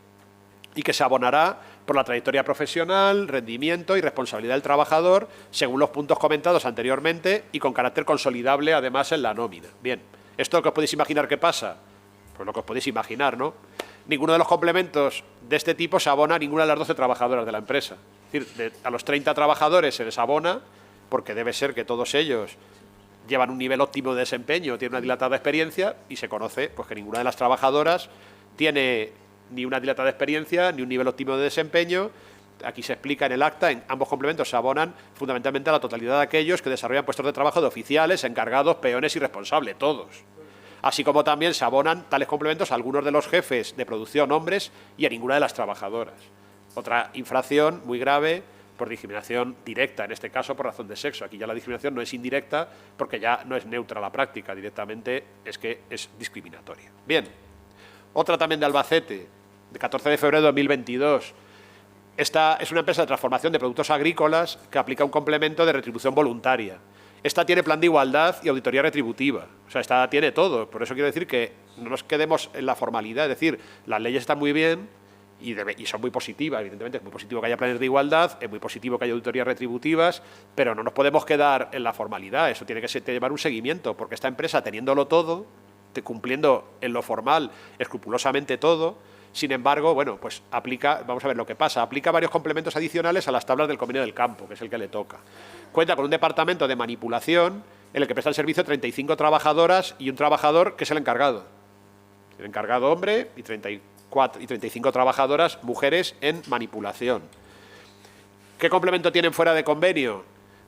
y que se abonará por la trayectoria profesional, rendimiento y responsabilidad del trabajador, según los puntos comentados anteriormente y con carácter consolidable además en la nómina. Bien, ¿esto lo que os podéis imaginar qué pasa? Pues lo que os podéis imaginar, ¿no? Ninguno de los complementos de este tipo se abona a ninguna de las 12 trabajadoras de la empresa. Es decir, a los 30 trabajadores se les abona, porque debe ser que todos ellos llevan un nivel óptimo de desempeño, tienen una dilatada experiencia, y se conoce pues que ninguna de las trabajadoras tiene ni una dilatada experiencia, ni un nivel óptimo de desempeño, Aquí se explica en el acta, en ambos complementos se abonan fundamentalmente a la totalidad de aquellos que desarrollan puestos de trabajo de oficiales, encargados, peones y responsables, todos. Así como también se abonan tales complementos a algunos de los jefes de producción, hombres, y a ninguna de las trabajadoras. Otra infracción muy grave por discriminación directa, en este caso por razón de sexo. Aquí ya la discriminación no es indirecta porque ya no es neutra la práctica, directamente es que es discriminatoria. Bien, otra también de Albacete, de 14 de febrero de 2022. Esta es una empresa de transformación de productos agrícolas que aplica un complemento de retribución voluntaria. Esta tiene plan de igualdad y auditoría retributiva. O sea, esta tiene todo. Por eso quiero decir que no nos quedemos en la formalidad. Es decir, las leyes están muy bien y son muy positivas. Evidentemente es muy positivo que haya planes de igualdad, es muy positivo que haya auditorías retributivas, pero no nos podemos quedar en la formalidad. Eso tiene que llevar un seguimiento, porque esta empresa, teniéndolo todo, cumpliendo en lo formal escrupulosamente todo, sin embargo, bueno, pues aplica, vamos a ver lo que pasa, aplica varios complementos adicionales a las tablas del convenio del campo, que es el que le toca. Cuenta con un departamento de manipulación en el que prestan servicio 35 trabajadoras y un trabajador que es el encargado. El encargado hombre y 35 trabajadoras mujeres en manipulación. ¿Qué complemento tienen fuera de convenio?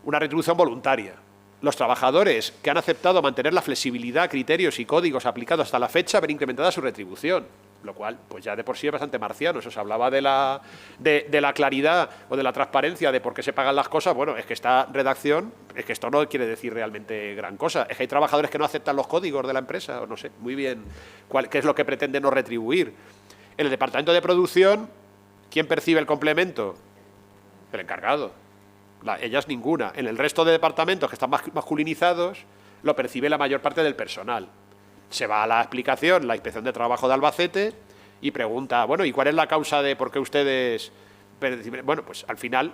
Una retribución voluntaria. Los trabajadores que han aceptado mantener la flexibilidad, criterios y códigos aplicados hasta la fecha ven incrementada su retribución, lo cual pues ya de por sí es bastante marciano. Eso se hablaba de la claridad o de la transparencia de por qué se pagan las cosas. Bueno, es que esta redacción, es que esto no quiere decir realmente gran cosa. Es que hay trabajadores que no aceptan los códigos de la empresa, o no sé, muy bien, qué es lo que pretende no retribuir. En el departamento de producción, ¿quién percibe el complemento? El encargado. Ellas ninguna. En el resto de departamentos que están masculinizados, lo percibe la mayor parte del personal. Se va a la explicación, la Inspección de Trabajo de Albacete, y pregunta, bueno, ¿y cuál es la causa de por qué ustedes perciben? Bueno, pues al final,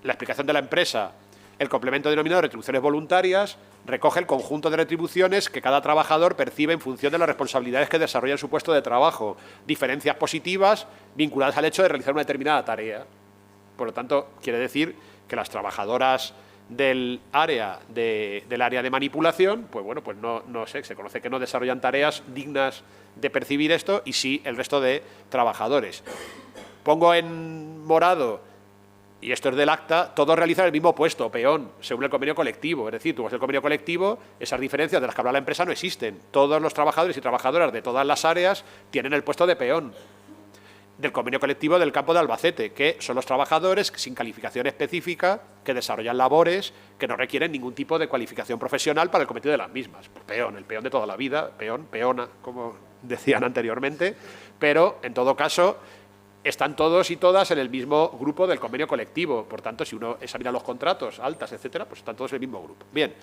la explicación de la empresa, el complemento denominado retribuciones voluntarias, recoge el conjunto de retribuciones que cada trabajador percibe en función de las responsabilidades que desarrolla en su puesto de trabajo, diferencias positivas vinculadas al hecho de realizar una determinada tarea. Por lo tanto, quiere decir que las trabajadoras del área de manipulación, pues bueno, pues no sé, se conoce que no desarrollan tareas dignas de percibir esto, y sí el resto de trabajadores. Pongo en morado, y esto es del acta, todos realizan el mismo puesto, peón, según el convenio colectivo. Es decir, tú vas al convenio colectivo, esas diferencias de las que habla la empresa no existen. Todos los trabajadores y trabajadoras de todas las áreas tienen el puesto de peón del convenio colectivo del campo de Albacete, que son los trabajadores sin calificación específica que desarrollan labores que no requieren ningún tipo de cualificación profesional para el cometido de las mismas. Peón, el peón de toda la vida, peón, peona, como decían anteriormente, pero en todo caso están todos y todas en el mismo grupo del convenio colectivo. Por tanto, si uno examina los contratos, altas, etcétera, pues están todos en el mismo grupo. Bien.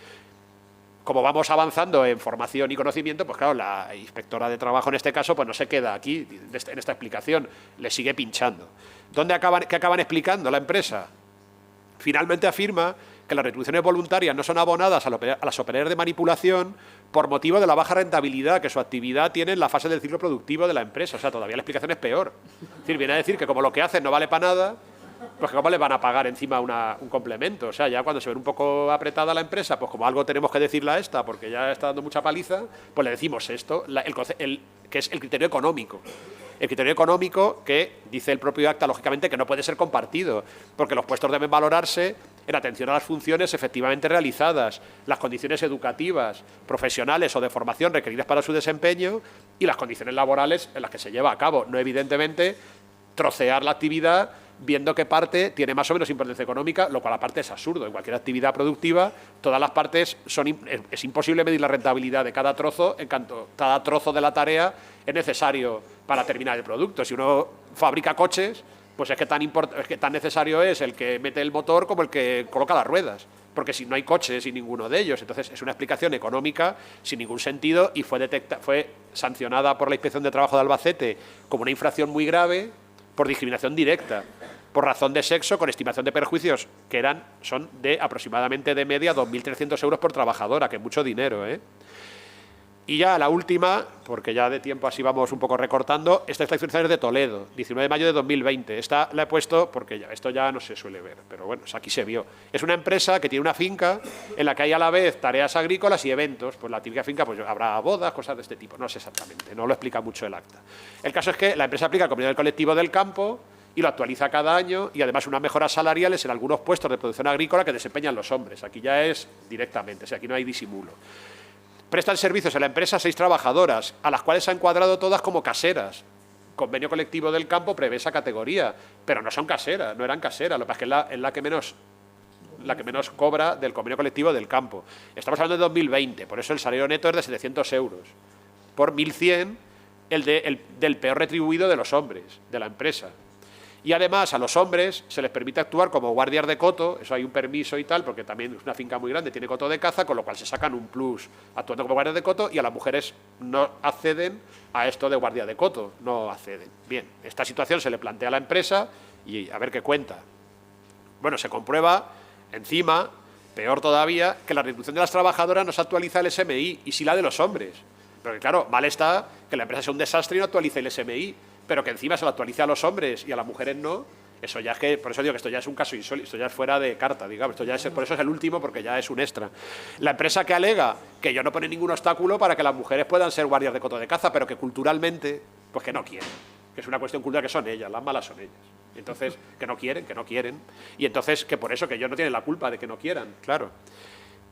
Como vamos avanzando en formación y conocimiento, pues claro, la inspectora de trabajo en este caso pues no se queda aquí en esta explicación, le sigue pinchando. ¿Qué acaban explicando la empresa? Finalmente afirma que las retribuciones voluntarias no son abonadas a las operarias de manipulación por motivo de la baja rentabilidad que su actividad tiene en la fase del ciclo productivo de la empresa. O sea, todavía la explicación es peor. Es decir, viene a decir que como lo que hacen no vale para nada, pues que cómo le van a pagar encima un complemento. O sea, ya cuando se ve un poco apretada la empresa, pues como algo tenemos que decirle a esta, porque ya está dando mucha paliza, pues le decimos esto, que es el criterio económico. El criterio económico que dice el propio acta, lógicamente, que no puede ser compartido, porque los puestos deben valorarse en atención a las funciones efectivamente realizadas, las condiciones educativas, profesionales o de formación requeridas para su desempeño y las condiciones laborales en las que se lleva a cabo. No, evidentemente, trocear la actividad viendo qué parte tiene más o menos importancia económica, lo cual aparte es absurdo. En cualquier actividad productiva, todas las partes es imposible medir la rentabilidad de cada trozo, en cuanto cada trozo de la tarea es necesario para terminar el producto. Si uno fabrica coches, pues es que tan necesario es el que mete el motor como el que coloca las ruedas, porque si no hay coches y ninguno de ellos. Entonces es una explicación económica sin ningún sentido y fue sancionada por la Inspección de Trabajo de Albacete como una infracción muy grave por discriminación directa, por razón de sexo, con estimación de perjuicios que son de aproximadamente de media 2.300 euros por trabajadora, que es mucho dinero, ¿eh? Y ya la última, porque ya de tiempo así vamos un poco recortando, esta inspección es de Toledo, 19 de mayo de 2020. Esta la he puesto porque esto ya no se suele ver, pero bueno, aquí se vio. Es una empresa que tiene una finca en la que hay a la vez tareas agrícolas y eventos. Pues la típica finca, pues habrá bodas, cosas de este tipo. No sé exactamente, no lo explica mucho el acta. El caso es que la empresa aplica el convenio del colectivo del campo y lo actualiza cada año, y además unas mejoras salariales en algunos puestos de producción agrícola que desempeñan los hombres. Aquí ya es directamente, o sea, aquí no hay disimulo. Prestan servicios en la empresa 6 trabajadoras, a las cuales se ha encuadrado todas como caseras. Convenio colectivo del campo prevé esa categoría, pero no son caseras, no eran caseras, lo que pasa es que es la que menos cobra del convenio colectivo del campo. Estamos hablando de 2020, por eso el salario neto es de 700 euros, por 1.100 del peor retribuido de los hombres, de la empresa. Y además a los hombres se les permite actuar como guardias de coto, eso hay un permiso y tal, porque también es una finca muy grande, tiene coto de caza, con lo cual se sacan un plus actuando como guardias de coto, y a las mujeres no acceden a esto de guardia de coto, no acceden. Bien, esta situación se le plantea a la empresa y a ver qué cuenta. Bueno, se comprueba, encima, peor todavía, que la retribución de las trabajadoras no se actualiza el SMI, y sí la de los hombres. Porque claro, mal está que la empresa sea un desastre y no actualice el SMI, pero que encima se lo actualice a los hombres y a las mujeres no, eso ya es que, por eso digo que esto ya es un caso insólito, esto ya es fuera de carta, digamos, esto ya es, por eso es el último, porque ya es un extra. La empresa que alega que yo no pone ningún obstáculo para que las mujeres puedan ser guardias de coto de caza, pero que culturalmente, pues que no quieren, que es una cuestión cultural, que son ellas, las malas son ellas. Entonces, que no quieren, y entonces que por eso, que ellos no tienen la culpa de que no quieran, claro.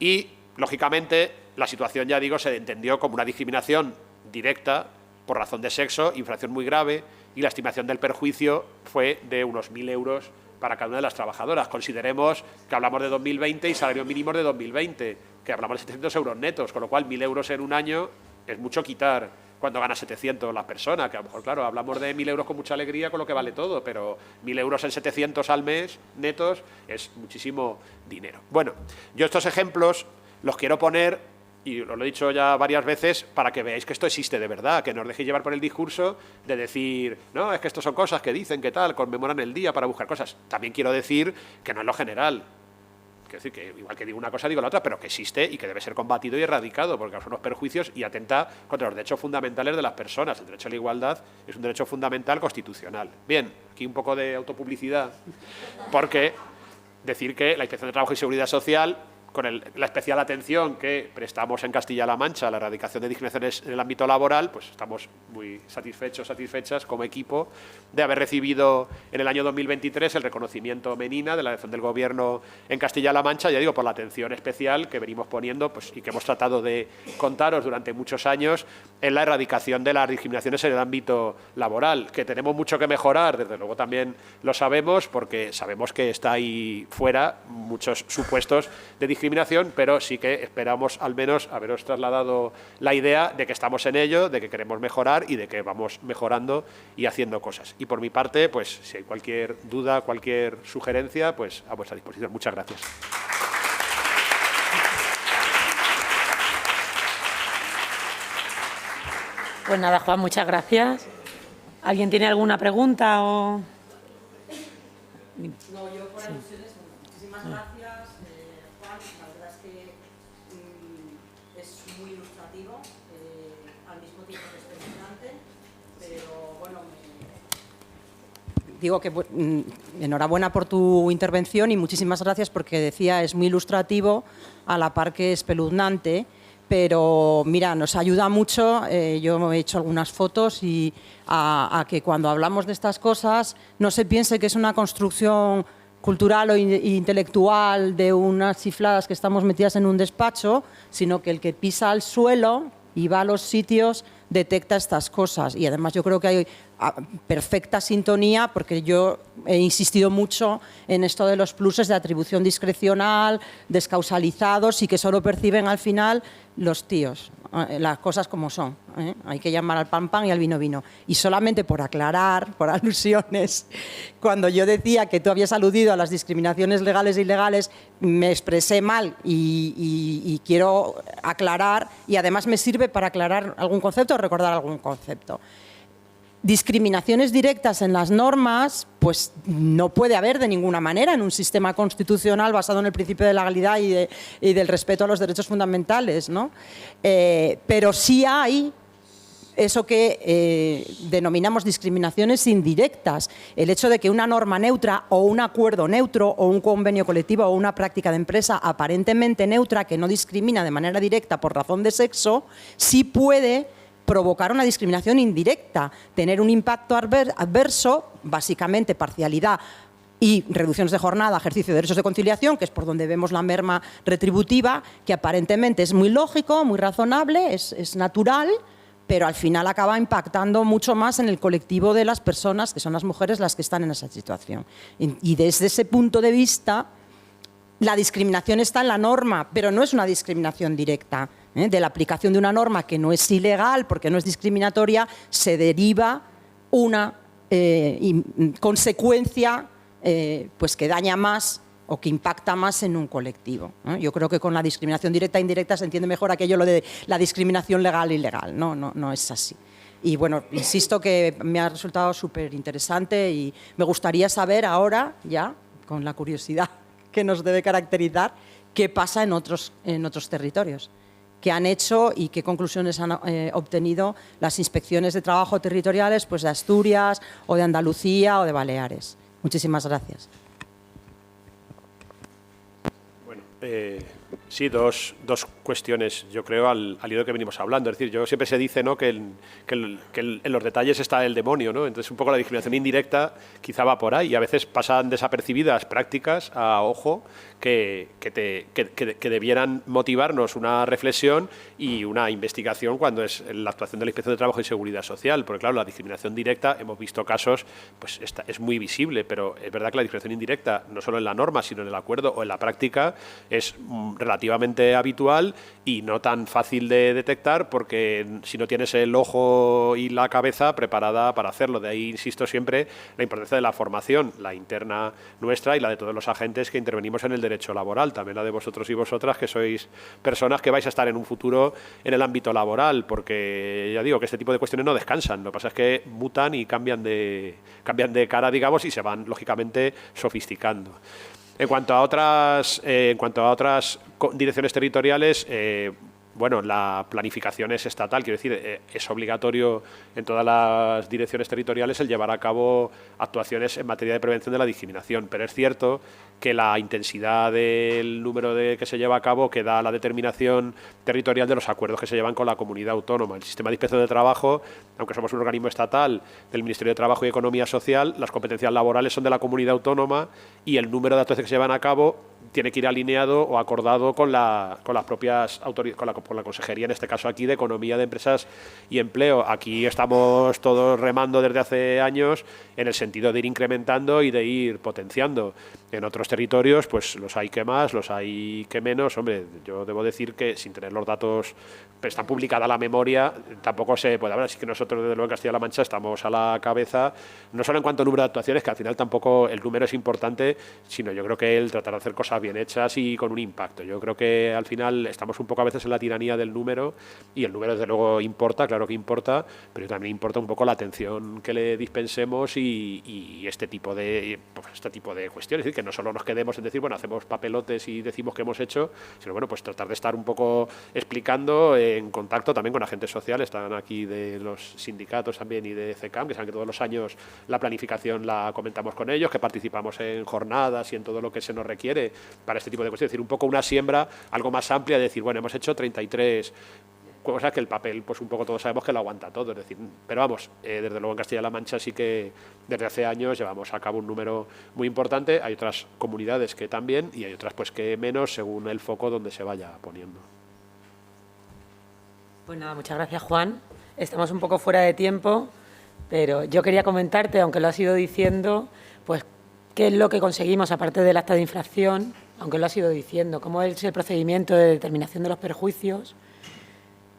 Y, lógicamente, la situación, ya digo, se entendió como una discriminación directa por razón de sexo, infracción muy grave, y la estimación del perjuicio fue de unos 1.000 euros para cada una de las trabajadoras. Consideremos que hablamos de 2020 y salarios mínimos de 2020, que hablamos de 700 euros netos, con lo cual 1.000 euros en un año es mucho quitar cuando gana 700 la persona, que a lo mejor, claro, hablamos de 1.000 euros con mucha alegría, con lo que vale todo, pero 1.000 euros en 700 al mes netos es muchísimo dinero. Bueno, yo estos ejemplos los quiero poner, y os lo he dicho ya varias veces, para que veáis que esto existe de verdad, que no os dejéis llevar por el discurso de decir, no, es que esto son cosas que dicen que tal, conmemoran el día para buscar cosas. También quiero decir que no es lo general. Quiero decir que igual que digo una cosa, digo la otra, pero que existe y que debe ser combatido y erradicado, porque son unos perjuicios y atenta contra los derechos fundamentales de las personas. El derecho a la igualdad es un derecho fundamental constitucional. Bien, aquí un poco de autopublicidad, porque decir que la Inspección de Trabajo y Seguridad Social, con la especial atención que prestamos en Castilla-La Mancha a la erradicación de discriminaciones en el ámbito laboral, pues estamos muy satisfechas como equipo de haber recibido en el año 2023 el reconocimiento Menina de la acción del Gobierno en Castilla-La Mancha, ya digo, por la atención especial que venimos poniendo, pues, y que hemos tratado de contaros durante muchos años en la erradicación de las discriminaciones en el ámbito laboral, que tenemos mucho que mejorar, desde luego también lo sabemos, porque sabemos que está ahí fuera muchos supuestos de discriminación, pero sí que esperamos al menos haberos trasladado la idea de que estamos en ello, de que queremos mejorar y de que vamos mejorando y haciendo cosas. Y por mi parte, pues si hay cualquier duda, cualquier sugerencia, pues a vuestra disposición. Muchas gracias. Pues nada, Juan, muchas gracias. ¿Alguien tiene alguna pregunta o...? No, yo por alusiones, muchísimas gracias. Muy ilustrativo, al mismo tiempo que espeluznante, pero bueno, digo que enhorabuena por tu intervención y muchísimas gracias, porque decía, es muy ilustrativo a la par que espeluznante, pero mira, nos ayuda mucho, yo he hecho algunas fotos y a que cuando hablamos de estas cosas no se piense que es una construcción cultural o intelectual de unas chifladas que estamos metidas en un despacho, sino que el que pisa al suelo y va a los sitios detecta estas cosas. Y además yo creo que hay perfecta sintonía, porque yo he insistido mucho en esto de los pluses de atribución discrecional, descausalizados y que solo perciben al final los tíos, las cosas como son, ¿eh? Hay que llamar al pan pan y al vino vino. Y solamente por aclarar, por alusiones, cuando yo decía que tú habías aludido a las discriminaciones legales e ilegales, me expresé mal y quiero aclarar, y además me sirve para aclarar algún concepto o recordar algún concepto. Discriminaciones directas en las normas, pues no puede haber de ninguna manera en un sistema constitucional basado en el principio de legalidad y del respeto a los derechos fundamentales, ¿no? Pero sí hay eso que denominamos discriminaciones indirectas. El hecho de que una norma neutra o un acuerdo neutro o un convenio colectivo o una práctica de empresa aparentemente neutra que no discrimina de manera directa por razón de sexo, sí puede provocar una discriminación indirecta, tener un impacto adverso, básicamente parcialidad y reducciones de jornada, ejercicio de derechos de conciliación, que es por donde vemos la merma retributiva, que aparentemente es muy lógico, muy razonable, es natural, pero al final acaba impactando mucho más en el colectivo de las personas, que son las mujeres las que están en esa situación. Y desde ese punto de vista, la discriminación está en la norma, pero no es una discriminación directa. De la aplicación de una norma que no es ilegal, porque no es discriminatoria, se deriva una consecuencia pues que daña más o que impacta más en un colectivo. Yo creo que con la discriminación directa e indirecta se entiende mejor aquello lo de la discriminación legal e ilegal. No es así. Y bueno, insisto que me ha resultado súper interesante y me gustaría saber ahora, ya, con la curiosidad que nos debe caracterizar, qué pasa en otros territorios, qué han hecho y qué conclusiones han obtenido las inspecciones de trabajo territoriales pues de Asturias o de Andalucía o de Baleares. Muchísimas gracias. Bueno, sí, dos cuestiones, yo creo, al hilo que venimos hablando. Es decir, siempre se dice, ¿no?, que en los detalles está el demonio, ¿no? Entonces, un poco la discriminación indirecta quizá va por ahí y a veces pasan desapercibidas prácticas a ojo que debieran motivarnos una reflexión y una investigación cuando es la actuación de la Inspección de Trabajo y Seguridad Social. Porque, claro, la discriminación directa, hemos visto casos, pues es muy visible, pero es verdad que la discriminación indirecta, no solo en la norma, sino en el acuerdo o en la práctica, es relativamente habitual y no tan fácil de detectar porque si no tienes el ojo y la cabeza preparada para hacerlo. De ahí insisto siempre la importancia de la formación, la interna nuestra y la de todos los agentes que intervenimos en el derecho laboral, también la de vosotros y vosotras que sois personas que vais a estar en un futuro en el ámbito laboral, porque ya digo que este tipo de cuestiones no descansan, lo que pasa es que mutan y cambian de cara, digamos, y se van lógicamente sofisticando. En cuanto a otras direcciones territoriales, bueno, la planificación es estatal, quiero decir, es obligatorio en todas las direcciones territoriales el llevar a cabo actuaciones en materia de prevención de la discriminación, pero es cierto que la intensidad del número que se lleva a cabo que da la determinación territorial de los acuerdos que se llevan con la comunidad autónoma. El sistema de inspección de trabajo, aunque somos un organismo estatal del Ministerio de Trabajo y Economía Social, las competencias laborales son de la comunidad autónoma y el número de actuaciones que se llevan a cabo tiene que ir alineado o acordado con las propias autoridades, con la Consejería, en este caso aquí, de Economía, de Empresas y Empleo. Aquí estamos todos remando desde hace años en el sentido de ir incrementando y de ir potenciando. En otros territorios, pues los hay que más, los hay que menos. Hombre, yo debo decir que sin tener los datos, está publicada la memoria, tampoco se puede hablar. Así que nosotros, desde luego, en Castilla-La Mancha estamos a la cabeza, no solo en cuanto a número de actuaciones, que al final tampoco el número es importante, sino yo creo que el tratar de hacer cosas bien hechas y con un impacto. Yo creo que al final estamos un poco a veces en la tiranía del número y el número desde luego importa, claro que importa, pero también importa un poco la atención que le dispensemos y este tipo de cuestiones. Es decir, que no solo nos quedemos en decir, bueno, hacemos papelotes y decimos que hemos hecho, sino bueno, pues tratar de estar un poco explicando en contacto también con agentes sociales, están aquí de los sindicatos también y de CECAM, que saben que todos los años la planificación la comentamos con ellos, que participamos en jornadas y en todo lo que se nos requiere para este tipo de cuestiones. Es decir, un poco una siembra algo más amplia de decir, bueno, hemos hecho 33 cosas que el papel, pues un poco todos sabemos que lo aguanta todo. Es decir, pero vamos, desde luego en Castilla-La Mancha sí que desde hace años llevamos a cabo un número muy importante. Hay otras comunidades que también y hay otras pues que menos según el foco donde se vaya poniendo. Pues nada, muchas gracias, Juan. Estamos un poco fuera de tiempo, pero yo quería comentarte, aunque lo has ido diciendo, pues qué es lo que conseguimos aparte del acta de infracción, aunque lo has ido diciendo, cómo es el procedimiento de determinación de los perjuicios,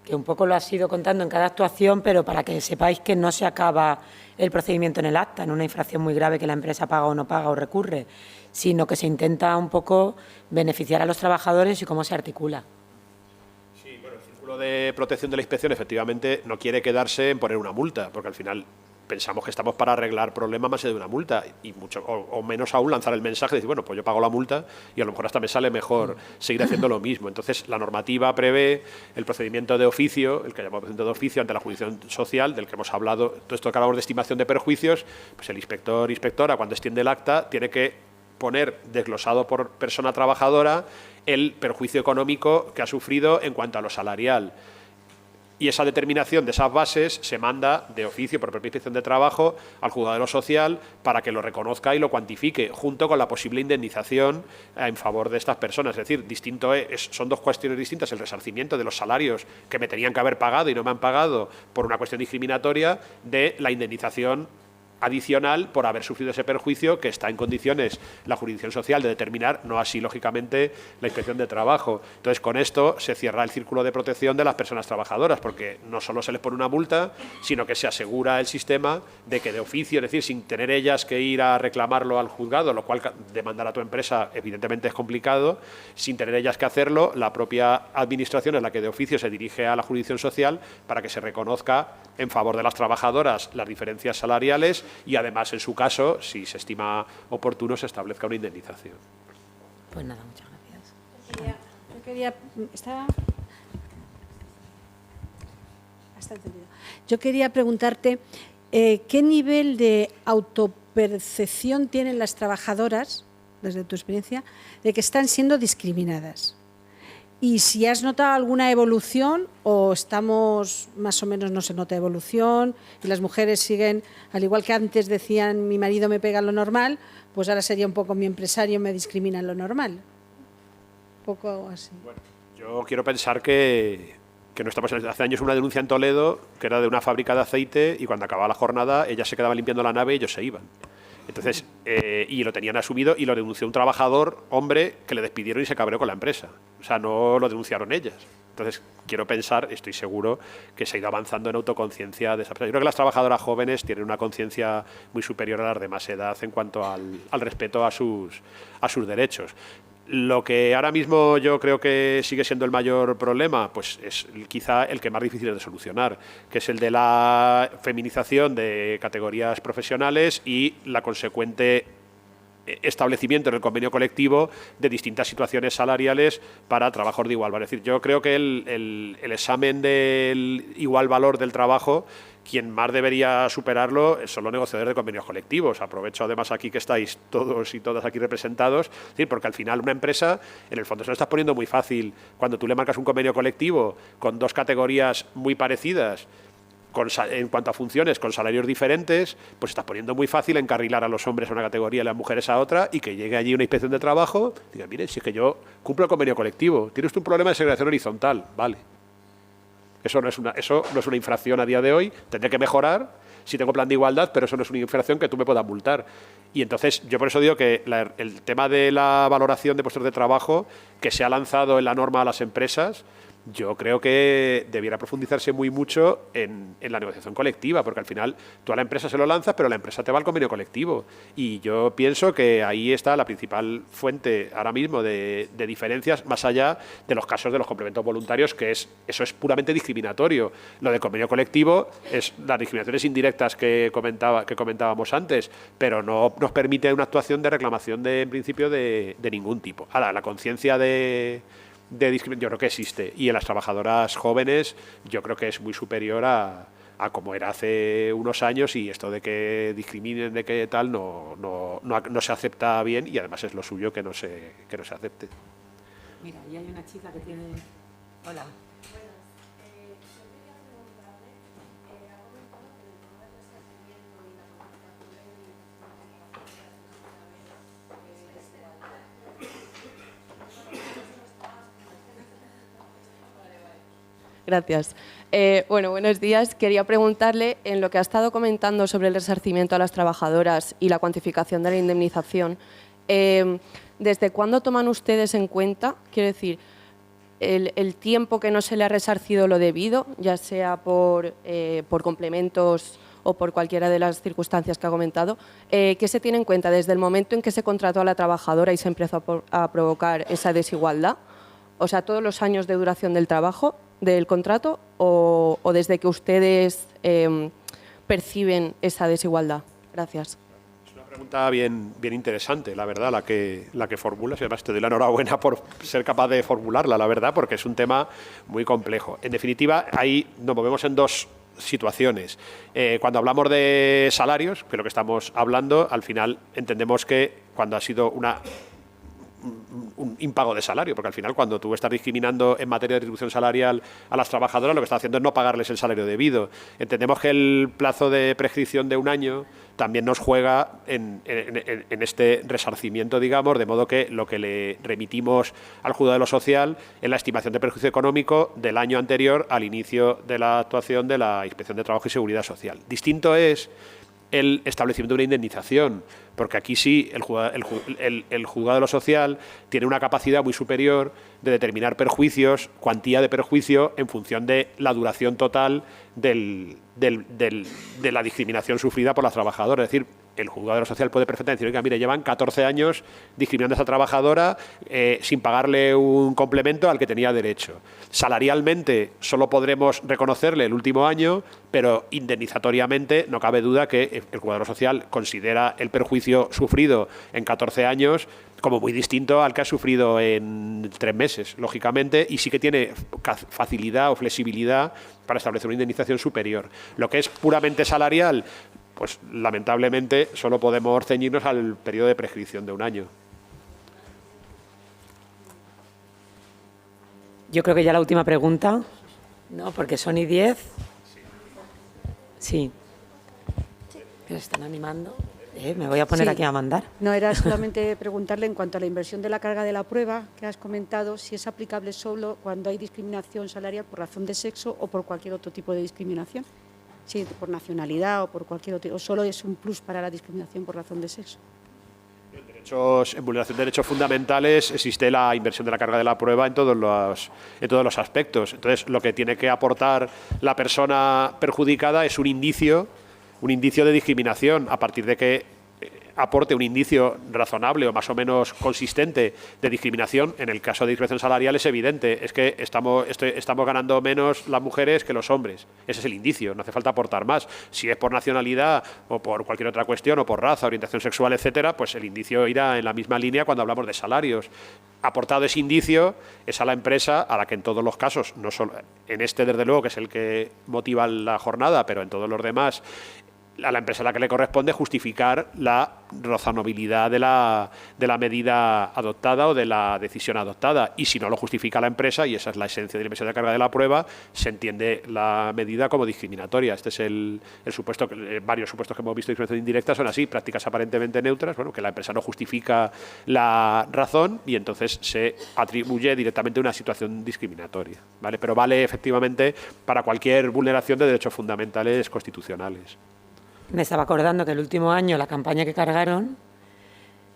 que un poco lo has ido contando en cada actuación, pero para que sepáis que no se acaba el procedimiento en el acta, en una infracción muy grave que la empresa paga o no paga o recurre, sino que se intenta un poco beneficiar a los trabajadores y cómo se articula. Sí, bueno, el círculo de protección de la inspección efectivamente no quiere quedarse en poner una multa, porque al final pensamos que estamos para arreglar problemas más de una multa y mucho o menos aún lanzar el mensaje de decir, bueno, pues yo pago la multa y a lo mejor hasta me sale mejor seguir haciendo lo mismo. Entonces, la normativa prevé el procedimiento de oficio, el que llamamos procedimiento de oficio ante la jurisdicción social, del que hemos hablado, todo esto que hablamos de estimación de perjuicios, pues el inspectora, cuando extiende el acta, tiene que poner desglosado por persona trabajadora el perjuicio económico que ha sufrido en cuanto a lo salarial. y esa determinación de esas bases se manda de oficio por propia inspección de trabajo al juzgado de lo social para que lo reconozca y lo cuantifique, junto con la posible indemnización en favor de estas personas. Es decir, son dos cuestiones distintas: el resarcimiento de los salarios que me tenían que haber pagado y no me han pagado por una cuestión discriminatoria, de la indemnización adicional por haber sufrido ese perjuicio, que está en condiciones la jurisdicción social de determinar, no así, lógicamente, la inspección de trabajo. Entonces, con esto se cierra el círculo de protección de las personas trabajadoras, porque no solo se les pone una multa, sino que se asegura el sistema de que de oficio, es decir, sin tener ellas que ir a reclamarlo al juzgado, lo cual demandar a tu empresa evidentemente es complicado, sin tener ellas que hacerlo, la propia administración es la que de oficio se dirige a la jurisdicción social para que se reconozca en favor de las trabajadoras las diferencias salariales y, además, en su caso, si se estima oportuno, se establezca una indemnización. Pues nada, muchas gracias. Yo quería preguntarte qué nivel de autopercepción tienen las trabajadoras, desde tu experiencia, de que están siendo discriminadas. Y si has notado alguna evolución o estamos más o menos no se nota evolución y las mujeres siguen, al igual que antes decían mi marido me pega lo normal, pues ahora sería un poco mi empresario me discrimina lo normal. Un poco así. Bueno, yo quiero pensar que no estamos. Hace años una denuncia en Toledo que era de una fábrica de aceite y cuando acababa la jornada ellas se quedaban limpiando la nave y ellos se iban. Entonces, y lo tenían asumido y lo denunció un trabajador, hombre, que le despidieron y se cabreó con la empresa. O sea, no lo denunciaron ellas. Entonces, quiero pensar, estoy seguro, que se ha ido avanzando en autoconciencia de esa persona. Yo creo que las trabajadoras jóvenes tienen una conciencia muy superior a las de más edad en cuanto al respeto a sus derechos. Lo que ahora mismo yo creo que sigue siendo el mayor problema, pues es quizá el que más difícil es de solucionar, que es el de la feminización de categorías profesionales y la consecuente establecimiento en el convenio colectivo de distintas situaciones salariales para trabajos de igual valor. Es decir, yo creo que el examen del igual valor del trabajo, quien más debería superarlo son los negociadores de convenios colectivos. Aprovecho además aquí que estáis todos y todas aquí representados, es decir, porque al final una empresa, en el fondo se lo estás poniendo muy fácil. Cuando tú le marcas un convenio colectivo con dos categorías muy parecidas, en cuanto a funciones, con salarios diferentes, pues estás poniendo muy fácil encarrilar a los hombres a una categoría y a las mujeres a otra, y que llegue allí una inspección de trabajo y diga, mire, si es que yo cumplo el convenio colectivo, tiene usted un problema de segregación horizontal, vale. Eso no es una infracción a día de hoy, tendré que mejorar si tengo plan de igualdad, pero eso no es una infracción que tú me puedas multar. Y entonces, yo por eso digo que el tema de la valoración de puestos de trabajo que se ha lanzado en la norma a las empresas, yo creo que debiera profundizarse muy mucho en la negociación colectiva, porque al final tú a la empresa se lo lanzas, pero la empresa te va al convenio colectivo. Y yo pienso que ahí está la principal fuente ahora mismo de diferencias, más allá de los casos de los complementos voluntarios, que eso es puramente discriminatorio. Lo del convenio colectivo es las discriminaciones indirectas que comentábamos antes, pero no nos permite una actuación de reclamación en principio de ningún tipo. Ahora, la conciencia de discriminación yo creo que existe, y en las trabajadoras jóvenes yo creo que es muy superior a como era hace unos años, y esto de que discriminen, de que tal, no se acepta bien, y además es lo suyo que no se acepte. Mira, y hay una chica que tiene... Hola. Gracias. Bueno, buenos días. Quería preguntarle, en lo que ha estado comentando sobre el resarcimiento a las trabajadoras y la cuantificación de la indemnización, ¿desde cuándo toman ustedes en cuenta, quiero decir, el tiempo que no se le ha resarcido lo debido, ya sea por complementos o por cualquiera de las circunstancias que ha comentado? ¿Qué se tiene en cuenta desde el momento en que se contrató a la trabajadora y se empezó a provocar esa desigualdad? O sea, todos los años de duración del trabajo, del contrato, o desde que ustedes perciben esa desigualdad. Gracias. Es una pregunta bien interesante, la verdad, la que formulas, y además te doy la enhorabuena por ser capaz de formularla, la verdad, porque es un tema muy complejo. En definitiva, ahí nos movemos en dos situaciones. Cuando hablamos de salarios, que es lo que estamos hablando, al final entendemos que cuando ha sido un impago de salario, porque al final cuando tú estás discriminando en materia de distribución salarial a las trabajadoras, lo que estás haciendo es no pagarles el salario debido. Entendemos que el plazo de prescripción de 1 año también nos juega en este resarcimiento, digamos, de modo que lo que le remitimos al juzgado de lo social es la estimación de perjuicio económico del año anterior al inicio de la actuación de la Inspección de Trabajo y Seguridad Social. Distinto es el establecimiento de una indemnización, porque aquí sí el juzgado de lo social tiene una capacidad muy superior de determinar perjuicios, cuantía de perjuicio en función de la duración total de la discriminación sufrida por las trabajadoras. Es decir, el juzgado de lo social puede perfectamente decir, oiga, mire, llevan 14 años discriminando a esa trabajadora sin pagarle un complemento al que tenía derecho. Salarialmente solo podremos reconocerle el último año, pero indemnizatoriamente no cabe duda que el juzgado de lo social considera el perjuicio sufrido en 14 años como muy distinto al que ha sufrido en 3 meses, lógicamente, y sí que tiene facilidad o flexibilidad para establecer una indemnización superior. Lo que es puramente salarial, pues lamentablemente solo podemos ceñirnos al periodo de prescripción de 1 año. Yo creo que ya la última pregunta, ¿no? Porque son y 10. Sí. Pero están animando. Me voy a poner aquí a mandar. No, era solamente preguntarle en cuanto a la inversión de la carga de la prueba que has comentado, si es aplicable solo cuando hay discriminación salarial por razón de sexo o por cualquier otro tipo de discriminación. Sí, por nacionalidad o por cualquier otro, o solo es un plus para la discriminación por razón de sexo. En vulneración de derechos fundamentales existe la inversión de la carga de la prueba en todos los aspectos. Entonces, lo que tiene que aportar la persona perjudicada es un indicio de discriminación, a partir de que aporte un indicio razonable o más o menos consistente de discriminación. En el caso de discriminación salarial es evidente, es que estamos ganando menos las mujeres que los hombres. Ese es el indicio, no hace falta aportar más. Si es por nacionalidad o por cualquier otra cuestión, o por raza, orientación sexual, etcétera, pues el indicio irá en la misma línea cuando hablamos de salarios. Aportado ese indicio, es a la empresa a la que en todos los casos, no solo en este desde luego que es el que motiva la jornada, pero en todos los demás, a la empresa a la que le corresponde justificar la razonabilidad de la medida adoptada o de la decisión adoptada. Y si no lo justifica la empresa, y esa es la esencia de la inversión de carga de la prueba, se entiende la medida como discriminatoria. Este es el supuesto, varios supuestos que hemos visto de discriminación indirecta son así, prácticas aparentemente neutras, bueno, que la empresa no justifica la razón y entonces se atribuye directamente una situación discriminatoria, ¿vale? Pero vale efectivamente para cualquier vulneración de derechos fundamentales constitucionales. Me estaba acordando que el último año la campaña que cargaron,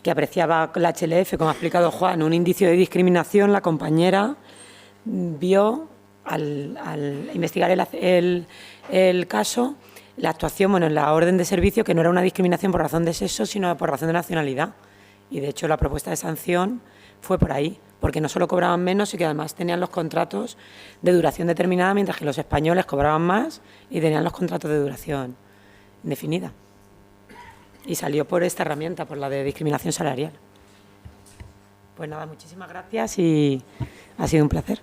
que apreciaba la HLF, como ha explicado Juan, un indicio de discriminación, la compañera vio al investigar el caso, la actuación, bueno, en la orden de servicio, que no era una discriminación por razón de sexo, sino por razón de nacionalidad. Y de hecho la propuesta de sanción fue por ahí, porque no solo cobraban menos, sino que además tenían los contratos de duración determinada, mientras que los españoles cobraban más y tenían los contratos de duración indefinida. Y salió por esta herramienta, por la de discriminación salarial. Pues nada, muchísimas gracias y ha sido un placer.